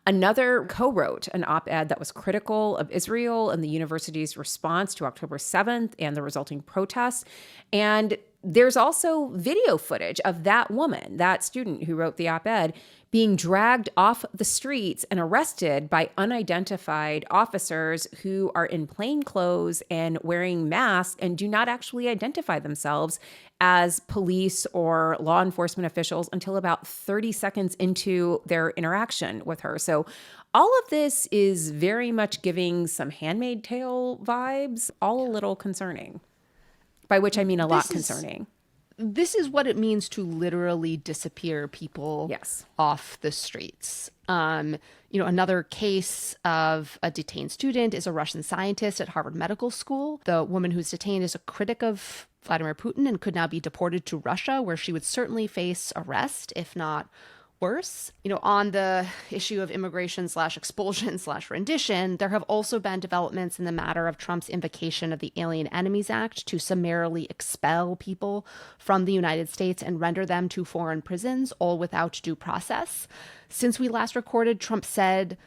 Another co-wrote an op-ed that was critical of Israel and the university's response to October 7th and the resulting protests. And there's also video footage of that woman, that student who wrote the op-ed, being dragged off the streets and arrested by unidentified officers who are in plain clothes and wearing masks and do not actually identify themselves as police or law enforcement officials until about 30 seconds into their interaction with her. So all of this is very much giving some Handmaid's Tale vibes, all a little concerning, by which I mean a lot concerning. This is what it means to literally disappear people off the streets. Another case of a detained student is a Russian scientist at Harvard Medical School. The woman who's detained is a critic of Vladimir Putin and could now be deported to Russia, where she would certainly face arrest, if not worse. On the issue of immigration / expulsion / rendition, there have also been developments in the matter of Trump's invocation of the Alien Enemies Act to summarily expel people from the United States and render them to foreign prisons, all without due process. Since we last recorded, Trump said,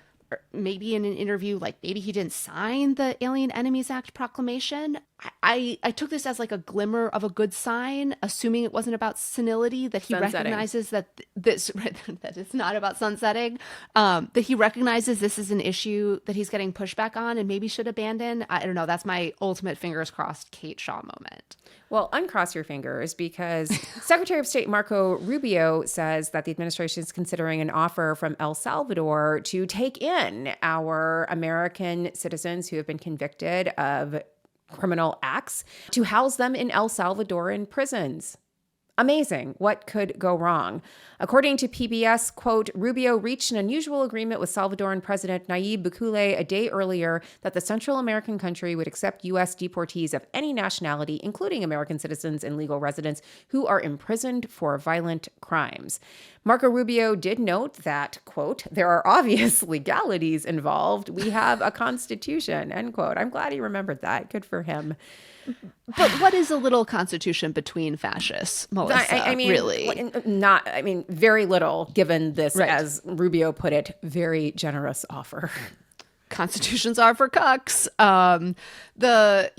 maybe in an interview, maybe he didn't sign the Alien Enemies Act proclamation. I took this as a glimmer of a good sign, assuming it wasn't about senility, that he recognizes that that it's not about sunsetting, that he recognizes this is an issue that he's getting pushback on and maybe should abandon. I don't know. That's my ultimate fingers crossed Kate Shaw moment. Well, uncross your fingers, because Secretary of State Marco Rubio says that the administration is considering an offer from El Salvador to take in our American citizens who have been convicted of criminal acts, to house them in El Salvadoran prisons. Amazing. What could go wrong? According to PBS, quote, Rubio reached an unusual agreement with Salvadoran President Nayib Bukele a day earlier that the Central American country would accept U.S. deportees of any nationality, including American citizens and legal residents who are imprisoned for violent crimes. Marco Rubio did note that, quote, there are obvious legalities involved. We have a constitution, end quote. I'm glad he remembered that. Good for him. But what is a little constitution between fascists, Melissa? I mean, really? Very little, given this, as Rubio put it, very generous offer. Constitutions are for cucks. In the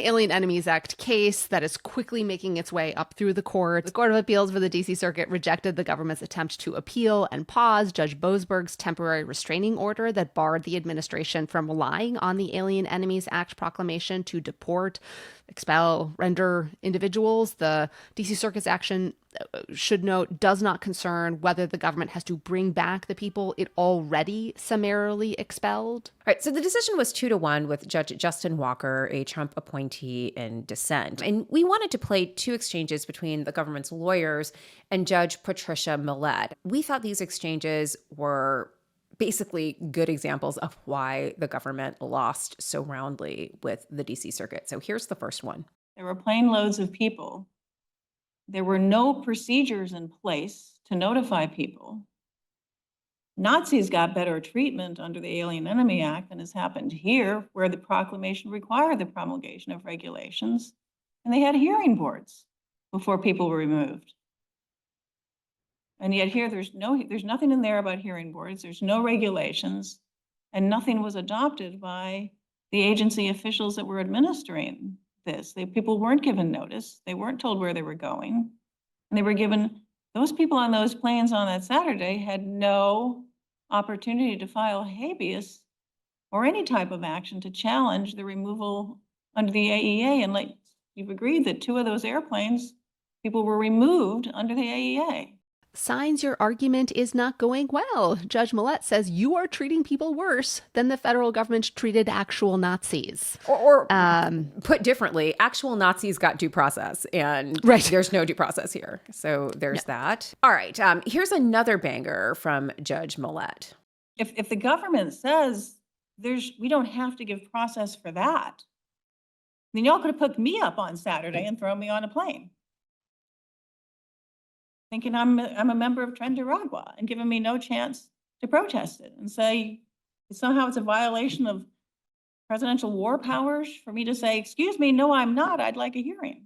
Alien Enemies Act case that is quickly making its way up through the court, the Court of Appeals for the D.C. Circuit rejected the government's attempt to appeal and pause Judge Boasberg's temporary restraining order that barred the administration from relying on the Alien Enemies Act proclamation to deport, expel, render individuals. The D.C. Circuit's action, should note, does not concern whether the government has to bring back the people it already summarily expelled. All right, so the decision was 2-1 with Judge Justin Walker, a Trump appointee, in dissent. And we wanted to play 2 exchanges between the government's lawyers and Judge Patricia Millett. We thought these exchanges were basically good examples of why the government lost so roundly with the D.C. Circuit. So here's the first one. There were plane loads of people. There were no procedures in place to notify people. Nazis got better treatment under the Alien Enemy Act than has happened here, where the proclamation required the promulgation of regulations. And they had hearing boards before people were removed. And yet here there's nothing in there about hearing boards. There's no regulations, and nothing was adopted by the agency officials that were administering this. People weren't given notice. They weren't told where they were going. And they were given, those people on those planes on that Saturday had no opportunity to file habeas or any type of action to challenge the removal under the AEA. And like you've agreed that 2 of those airplanes, people were removed under the AEA. Signs your argument is not going well. Judge Millett says you are treating people worse than the federal government treated actual Nazis. Or put differently, actual Nazis got due process, and there's no due process here. So there's that. All right. Here's another banger from Judge Millett. If the government says we don't have to give process for that, then y'all could have picked me up on Saturday and thrown me on a plane, thinking I'm a member of Trinidad and giving me no chance to protest it and say somehow it's a violation of presidential war powers for me to say, excuse me, no, I'm not. I'd like a hearing.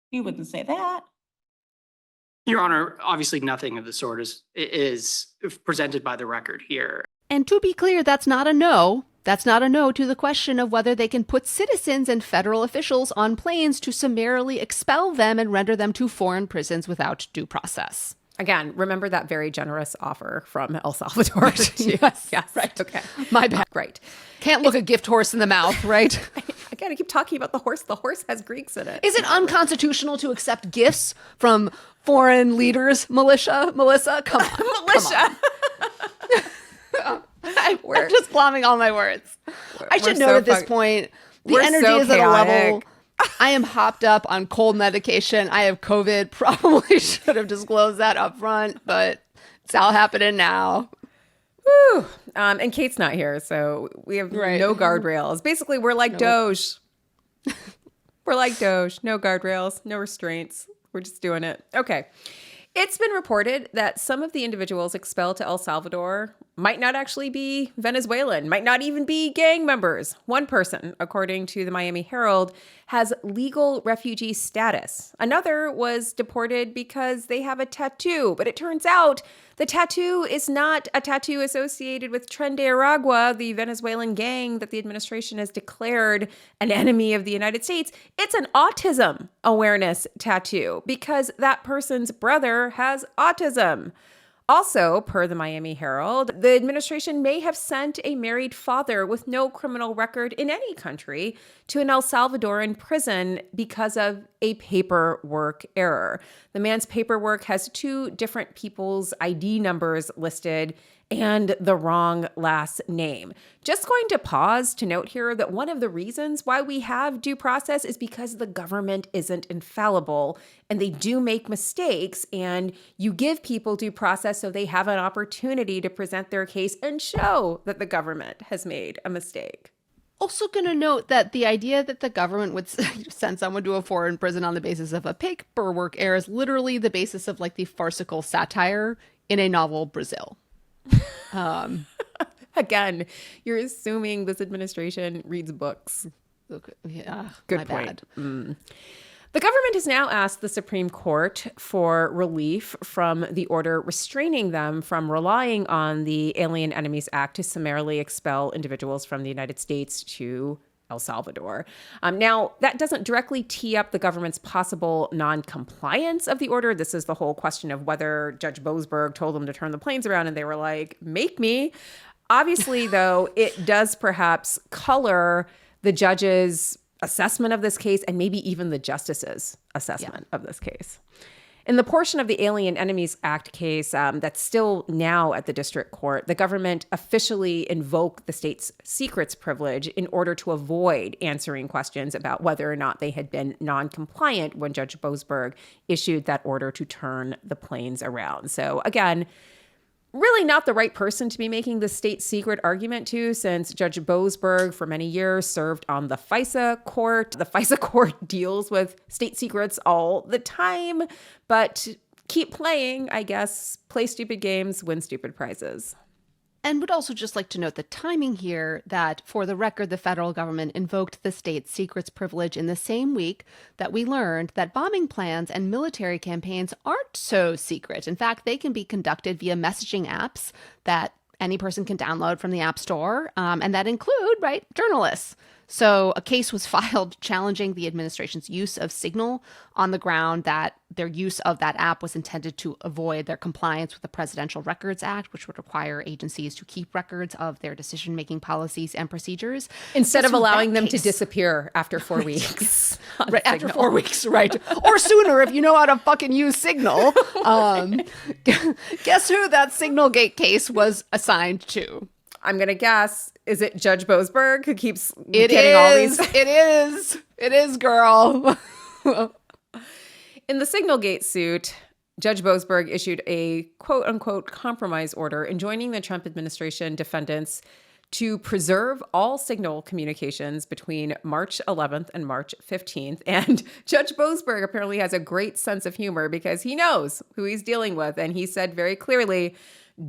You wouldn't say that. Your Honor, obviously nothing of the sort is presented by the record here. And to be clear, that's not a no. That's not a no to the question of whether they can put citizens and federal officials on planes to summarily expel them and render them to foreign prisons without due process. Again, remember that very generous offer from El Salvador. Yes, right. Okay. My bad. Right. Can't look a gift horse in the mouth, right? Again, I keep talking about the horse. The horse has Greeks in it. Is it unconstitutional to accept gifts from foreign leaders, Melissa? Come on. Militia. I'm just glomming all my words. I should note at this point, the energy is at a level. I am hopped up on cold medication. I have COVID. Probably should have disclosed that up front, but it's all happening now. Woo. And Kate's not here, so we have no guardrails. Basically, we're like Doge. We're like Doge. No guardrails, no restraints. We're just doing it. Okay. It's been reported that some of the individuals expelled to El Salvador might not actually be Venezuelan, might not even be gang members. One person, according to the Miami Herald, has legal refugee status. Another was deported because they have a tattoo. But it turns out the tattoo is not a tattoo associated with Tren de Aragua, the Venezuelan gang that the administration has declared an enemy of the United States. It's an autism awareness tattoo because that person's brother has autism. Also, per the Miami Herald, the administration may have sent a married father with no criminal record in any country to an El Salvadoran prison because of a paperwork error. The man's paperwork has 2 different people's ID numbers listed and the wrong last name. Just going to pause to note here that one of the reasons why we have due process is because the government isn't infallible and they do make mistakes, and you give people due process so they have an opportunity to present their case and show that the government has made a mistake. Also going to note that the idea that the government would send someone to a foreign prison on the basis of a paperwork error is literally the basis of like the farcical satire in a novel Brazil. Again, you're assuming this administration reads books. Yeah, good point. The government has now asked the Supreme Court for relief from the order restraining them from relying on the Alien Enemies Act to summarily expel individuals from the United States to El Salvador. Now, that doesn't directly tee up the government's possible non-compliance of the order. This is the whole question of whether Judge Boasberg told them to turn the planes around and they were like, make me. Obviously, though, it does perhaps color the judge's assessment of this case and maybe even the justice's assessment of this case. In the portion of the Alien Enemies Act case that's still now at the district court, the government officially invoked the state's secrets privilege in order to avoid answering questions about whether or not they had been non-compliant when Judge Boasberg issued that order to turn the planes around. So again, really not the right person to be making the state secret argument to, since Judge Boasberg for many years served on the FISA court. The FISA court deals with state secrets all the time, but keep playing, I guess. Play stupid games, win stupid prizes. And would also just like to note the timing here that, for the record, the federal government invoked the state secrets privilege in the same week that we learned that bombing plans and military campaigns aren't so secret. In fact, they can be conducted via messaging apps that any person can download from the App Store, and that include, right, journalists. So a case was filed challenging the administration's use of Signal on the ground that their use of that app was intended to avoid their compliance with the Presidential Records Act, which would require agencies to keep records of their decision-making policies and procedures. Instead of allowing them to disappear after 4 weeks. Right, after 4 weeks, right. Or sooner if you know how to fucking use Signal. Guess who that Signalgate case was assigned to? I'm going to guess, is it Judge Boasberg who keeps all these? It is, girl. In the Signalgate suit, Judge Boasberg issued a quote-unquote compromise order enjoining the Trump administration defendants to preserve all Signal communications between March 11th and March 15th. And Judge Boasberg apparently has a great sense of humor because he knows who he's dealing with. And he said very clearly,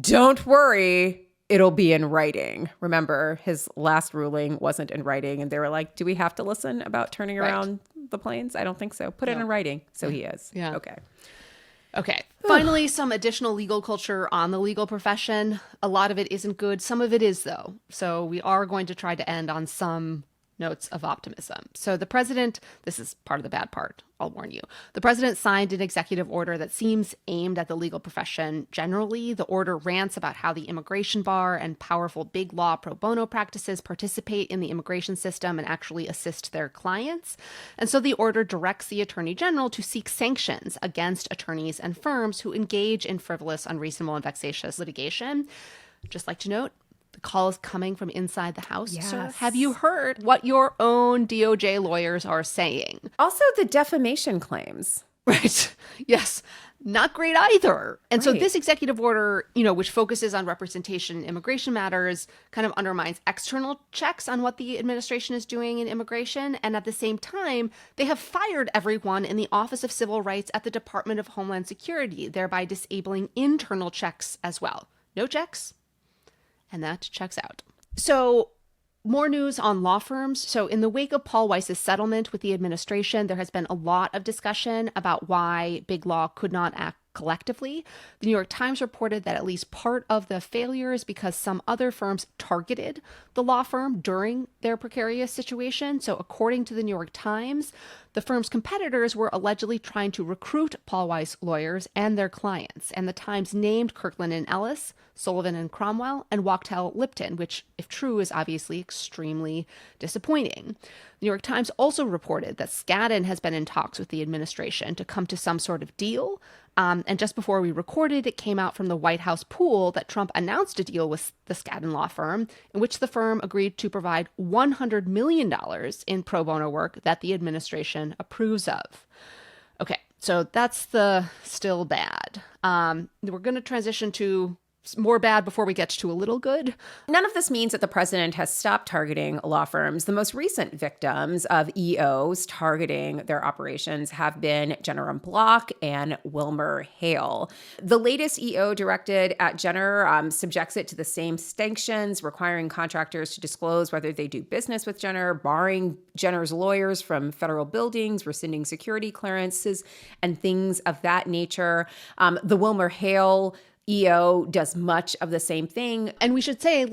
don't worry, it'll be in writing. Remember, his last ruling wasn't in writing. And they were like, do we have to listen about turning around the planes? I don't think so. Put it in writing. So he is. Yeah. Okay. Finally, some additional legal culture on the legal profession. A lot of it isn't good. Some of it is, though. So we are going to try to end on some notes of optimism. So the president, this is part of the bad part, I'll warn you. The president signed an executive order that seems aimed at the legal profession generally. The order rants about how the immigration bar and powerful big law pro bono practices participate in the immigration system and actually assist their clients. And so the order directs the attorney general to seek sanctions against attorneys and firms who engage in frivolous, unreasonable, and vexatious litigation. Just like to note, the call is coming from inside the House, sir. Have you heard what your own DOJ lawyers are saying? Also, the defamation claims. Right. Yes. Not great either. And so this executive order, which focuses on representation in immigration matters, kind of undermines external checks on what the administration is doing in immigration. And at the same time, they have fired everyone in the Office of Civil Rights at the Department of Homeland Security, thereby disabling internal checks as well. No checks. And that checks out. So more news on law firms. So in the wake of Paul Weiss's settlement with the administration, there has been a lot of discussion about why big law could not act collectively. The New York Times reported that at least part of the failure is because some other firms targeted the law firm during their precarious situation. So according to the New York Times, the firm's competitors were allegedly trying to recruit Paul Weiss lawyers and their clients. And the Times named Kirkland and Ellis, Sullivan and Cromwell, and Wachtell Lipton, which, if true, is obviously extremely disappointing. The New York Times also reported that Skadden has been in talks with the administration to come to some sort of deal. And just before we recorded, it came out from the White House pool that Trump announced a deal with the Skadden law firm, in which the firm agreed to provide $100 million in pro bono work that the administration approves of. Okay, so that's the still bad. We're going to transition to more bad before we get to a little good. None of this means that the president has stopped targeting law firms. The most recent victims of EOs targeting their operations have been Jenner & Block and Wilmer Hale. The latest EO directed at Jenner subjects it to the same sanctions, requiring contractors to disclose whether they do business with Jenner, barring Jenner's lawyers from federal buildings, rescinding security clearances, and things of that nature. The Wilmer Hale EO does much of the same thing. And we should say,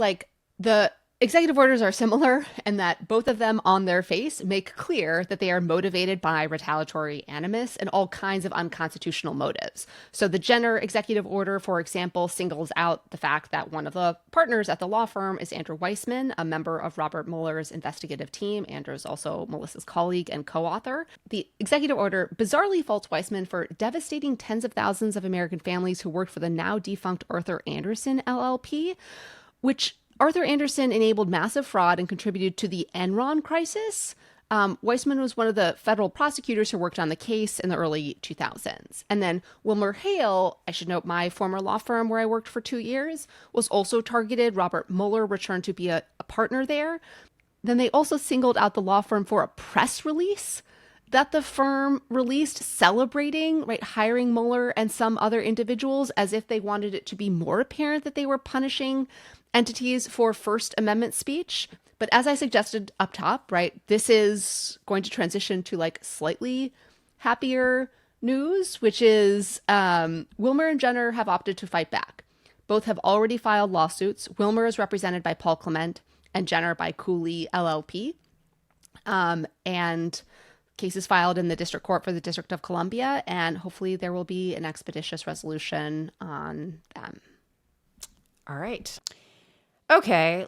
the executive orders are similar, and that both of them on their face make clear that they are motivated by retaliatory animus and all kinds of unconstitutional motives. So the Jenner executive order, for example, singles out the fact that one of the partners at the law firm is Andrew Weissman, a member of Robert Mueller's investigative team. Andrew is also Melissa's colleague and co-author. The executive order bizarrely faults Weissman for devastating tens of thousands of American families who worked for the now defunct Arthur Andersen LLP, which Arthur Andersen enabled massive fraud and contributed to the Enron crisis. Weissman was one of the federal prosecutors who worked on the case in the early 2000s. And then Wilmer Hale, I should note my former law firm where I worked for 2 years, was also targeted. Robert Mueller returned to be a partner there. Then they also singled out the law firm for a press release that the firm released celebrating, right, hiring Mueller and some other individuals as if they wanted it to be more apparent that they were punishing entities for First Amendment speech. But as I suggested up top, right, this is going to transition to like slightly happier news, which is Wilmer and Jenner have opted to fight back. Both have already filed lawsuits. Wilmer is represented by Paul Clement and Jenner by Cooley LLP. And cases filed in the district court for the District of Columbia, and hopefully there will be an expeditious resolution on them. All right. Okay.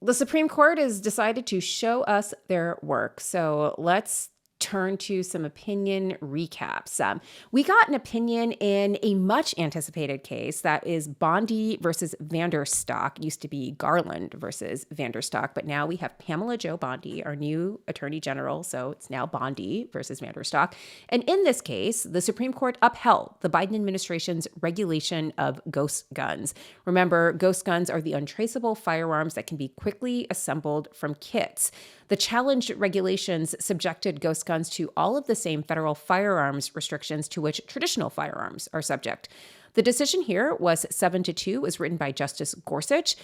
The Supreme Court has decided to show us their work. So let's turn to some opinion recaps. We got an opinion in a much anticipated case that is Bondi versus Vanderstock. Used to be Garland versus Vanderstock, but now we have Pamela Jo Bondi, our new Attorney General. So it's now Bondi versus Vanderstock. And in this case, the Supreme Court upheld the Biden administration's regulation of ghost guns. Remember, ghost guns are the untraceable firearms that can be quickly assembled from kits. The challenged regulations subjected ghost guns to all of the same federal firearms restrictions to which traditional firearms are subject. The decision here was 7-2. It was written by Justice Gorsuch.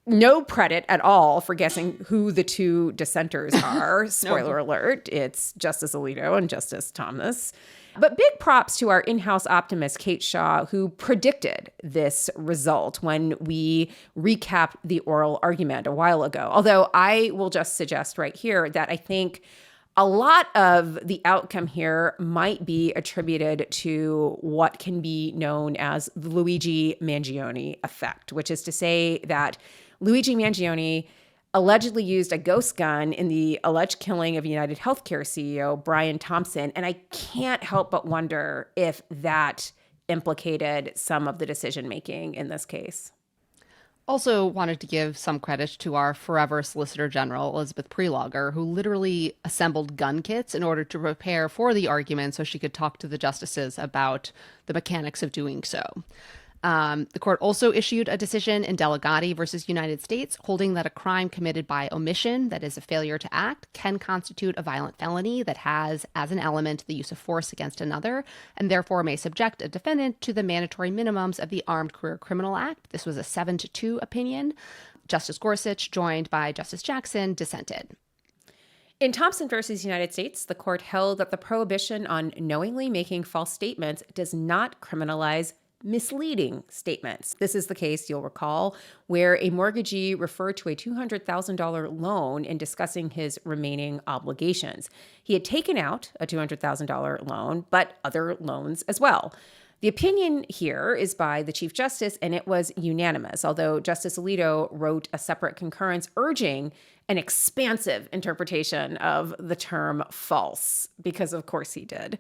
No credit at all for guessing who the two dissenters are. Spoiler alert, it's Justice Alito and Justice Thomas. But big props to our in-house optimist, Kate Shaw, who predicted this result when we recapped the oral argument a while ago. Although I will just suggest right here that I think a lot of the outcome here might be attributed to what can be known as the Luigi Mangione effect, which is to say that Luigi Mangione allegedly used a ghost gun in the alleged killing of United Healthcare CEO Brian Thompson. And I can't help but wonder if that implicated some of the decision-making in this case. Also wanted to give some credit to our forever Solicitor General, Elizabeth Prelogger, who literally assembled gun kits in order to prepare for the argument so she could talk to the justices about the mechanics of doing so. The court also issued a decision in Delegati versus United States holding that a crime committed by omission, that is a failure to act, can constitute a violent felony that has as an element the use of force against another, and therefore may subject a defendant to the mandatory minimums of the Armed Career Criminal Act. This was a 7-2 opinion. Justice Gorsuch, joined by Justice Jackson, dissented. In Thompson versus United States, the court held that the prohibition on knowingly making false statements does not criminalize misleading statements. This is the case, you'll recall, where a mortgagee referred to a $200,000 loan in discussing his remaining obligations. He had taken out a $200,000 loan, but other loans as well. The opinion here is by the Chief Justice, and it was unanimous, although Justice Alito wrote a separate concurrence urging an expansive interpretation of the term false, because of course he did.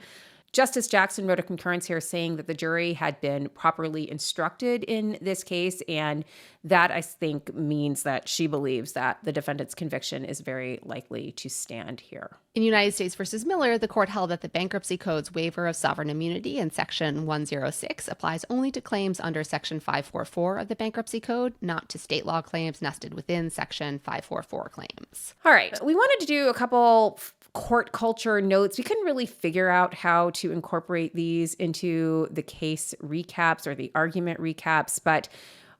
Justice Jackson wrote a concurrence here saying that the jury had been properly instructed in this case, and that, I think, means that she believes that the defendant's conviction is very likely to stand here. In United States versus Miller, the court held that the Bankruptcy Code's waiver of sovereign immunity in Section 106 applies only to claims under Section 544 of the Bankruptcy Code, not to state law claims nested within Section 544 claims. All right. We wanted to do a couple court culture notes. We couldn't really figure out how to incorporate these into the case recaps or the argument recaps, but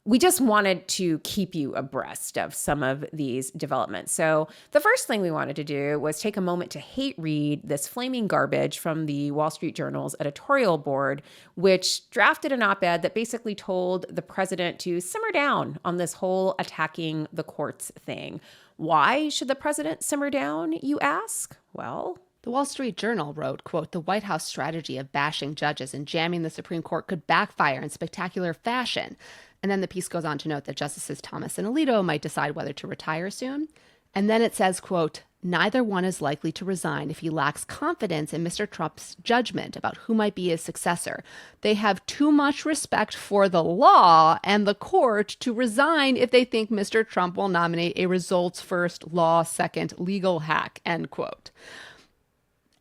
we just wanted to keep you abreast of some of these developments. So the first thing we wanted to do was take a moment to hate read this flaming garbage from the Wall Street Journal's editorial board, which drafted an op-ed that basically told the president to simmer down on this whole attacking the courts thing. Why should the president simmer down, you ask? Well, the Wall Street Journal wrote, quote, "The White House strategy of bashing judges and jamming the Supreme Court could backfire in spectacular fashion." And then the piece goes on to note that Justices Thomas and Alito might decide whether to retire soon. And then it says, quote, "Neither one is likely to resign if he lacks confidence in Mr. Trump's judgment about who might be his successor. They have too much respect for the law and the court to resign if they think Mr. Trump will nominate a results first, law second legal hack," end quote.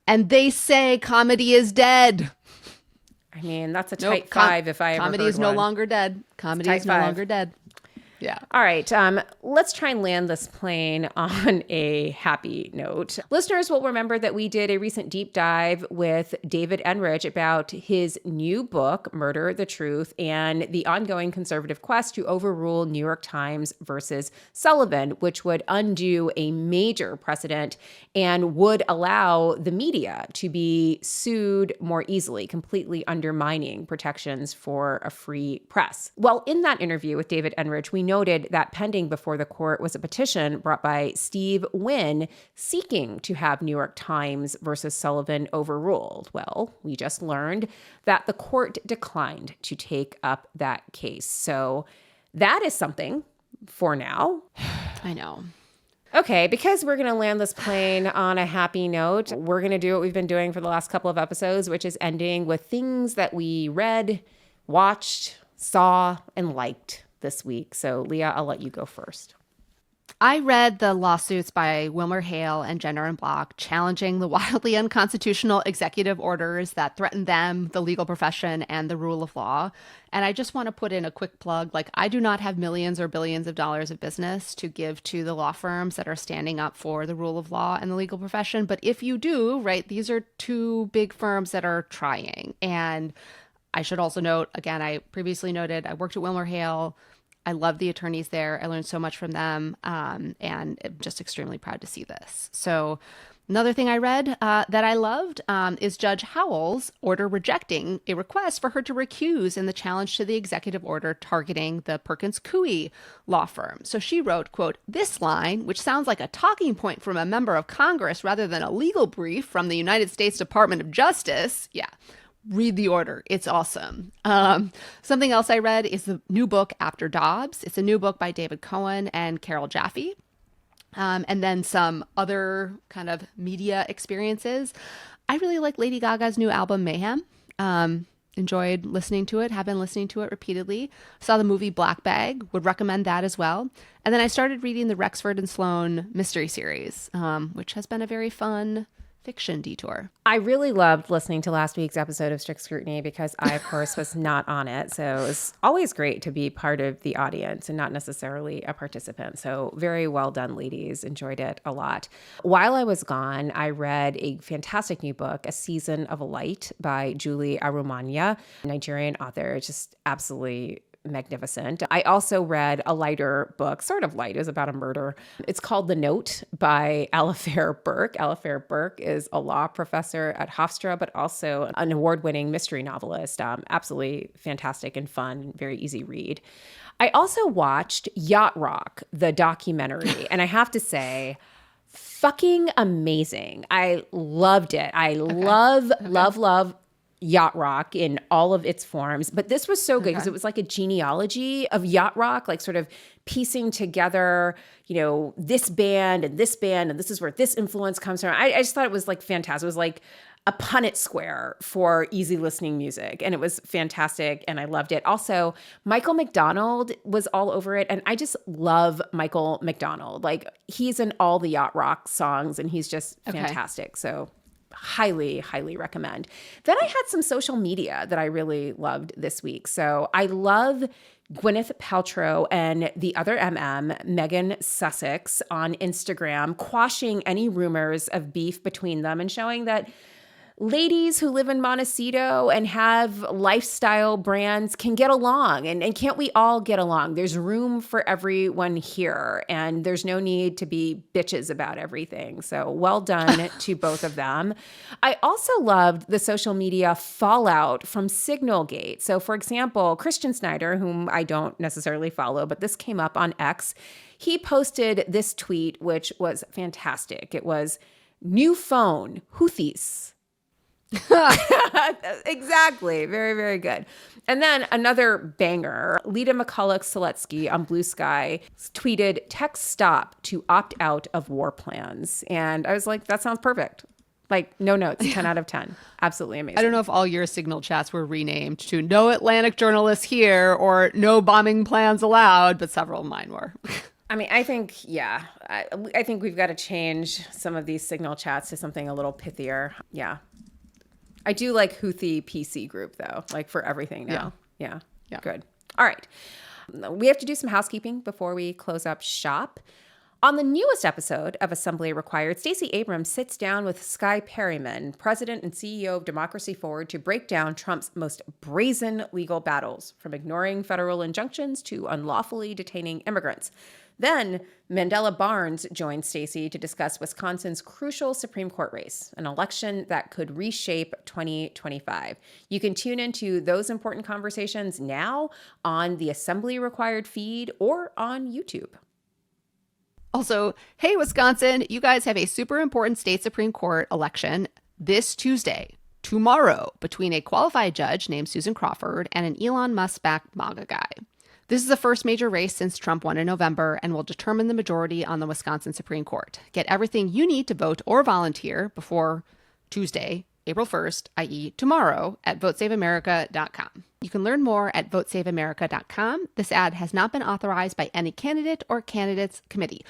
And they say comedy is dead. I mean, that's a tight five if I ever Comedy heard is no one. longer dead. Comedy is no longer dead. Yeah. All right. Let's try and land this plane on a happy note. Listeners will remember that we did a recent deep dive with David Enrich about his new book, Murder, the Truth, and the ongoing conservative quest to overrule New York Times versus Sullivan, which would undo a major precedent and would allow the media to be sued more easily, completely undermining protections for a free press. Well, in that interview with David Enrich, we noted that pending before the court was a petition brought by Steve Wynn seeking to have New York Times versus Sullivan overruled. Well, we just learned that the court declined to take up that case. So that is something for now. I know. Okay, because we're going to land this plane on a happy note, we're going to do what we've been doing for the last couple of episodes, which is ending with things that we read, watched, saw, and liked this week. So, Leah, I'll let you go first. I read the lawsuits by Wilmer Hale and Jenner and Block challenging the wildly unconstitutional executive orders that threaten them, the legal profession, and the rule of law. And I just want to put in a quick plug. Like, I do not have millions or billions of dollars of business to give to the law firms that are standing up for the rule of law and the legal profession. But if you do, right, these are two big firms that are trying. And I should also note, again, I previously noted I worked at Wilmer Hale. I love the attorneys there. I learned so much from them, and I'm just extremely proud to see this. So another thing I read that I loved is Judge Howell's order rejecting a request for her to recuse in the challenge to the executive order targeting the Perkins Coie law firm. So she wrote, quote, "This line, which sounds like a talking point from a member of Congress rather than a legal brief from the United States Department of Justice." Yeah. Read the order. It's awesome. Something else I read is the new book After Dobbs. It's a new book by David Cohen and Carol Jaffe. And then some other kind of media experiences. I really like Lady Gaga's new album, Mayhem. Enjoyed listening to it, have been listening to it repeatedly. Saw the movie Black Bag, would recommend that as well. And then I started reading the Wrexford Sloane mystery series, which has been a very fun fiction detour. I really loved listening to last week's episode of Strict Scrutiny because I, of course, was not on it. So it was always great to be part of the audience and not necessarily a participant. So very well done, ladies. Enjoyed it a lot. While I was gone, I read a fantastic new book, A Season of Light by Julie Arumanya, Nigerian author. Just absolutely magnificent. I also read a lighter book, sort of light, is about a murder. It's called The Note by Alafair Burke. Alafair Burke is a law professor at Hofstra, but also an award-winning mystery novelist. Absolutely fantastic and fun, very easy read. I also watched Yacht Rock, the documentary, and I have to say, fucking amazing. I loved it. I love yacht rock in all of its forms. But this was so good because it was like a genealogy of yacht rock, like sort of piecing together, you know, this band, and this is where this influence comes from. I just thought it was like fantastic. It was like a Punnett Square for easy listening music. And it was fantastic. And I loved it. Also, Michael McDonald was all over it. And I just love Michael McDonald. Like, he's in all the yacht rock songs and he's just fantastic. So highly, highly recommend. Then I had some social media that I really loved this week. So I love Gwyneth Paltrow and the other Megan Sussex on Instagram, quashing any rumors of beef between them and showing that ladies who live in Montecito and have lifestyle brands can get along. And can't we all get along? There's room for everyone here. And there's no need to be bitches about everything. So well done to both of them. I also loved the social media fallout from Signalgate. So for example, Christian Snyder, whom I don't necessarily follow, but this came up on X. He posted this tweet, which was fantastic. It was, "New phone, Houthis." Exactly. Very, very good. And then another banger, Lita McCulloch-Seletsky on Blue Sky tweeted, "Tech stop to opt out of war plans." And I was like, that sounds perfect. Like, no notes, 10 out of 10. Absolutely amazing. I don't know if all your Signal chats were renamed to "No Atlantic journalists here" or "No bombing plans allowed," but several of mine were. I mean, I think, yeah, I think we've got to change some of these Signal chats to something a little pithier. Yeah. I do like Houthi PC group, though, like for everything now. Yeah. Good. All right. We have to do some housekeeping before we close up shop. On the newest episode of Assembly Required, Stacey Abrams sits down with Skye Perryman, president and CEO of Democracy Forward, to break down Trump's most brazen legal battles, from ignoring federal injunctions to unlawfully detaining immigrants. Then Mandela Barnes joins Stacey to discuss Wisconsin's crucial Supreme Court race, an election that could reshape 2025. You can tune into those important conversations now on the Assembly Required feed or on YouTube. Also, hey, Wisconsin, you guys have a super important state Supreme Court election this Tuesday, tomorrow, between a qualified judge named Susan Crawford and an Elon Musk-backed MAGA guy. This is the first major race since Trump won in November and will determine the majority on the Wisconsin Supreme Court. Get everything you need to vote or volunteer before Tuesday, April 1st, i.e. tomorrow, at votesaveamerica.com. You can learn more at votesaveamerica.com. This ad has not been authorized by any candidate or candidates committee.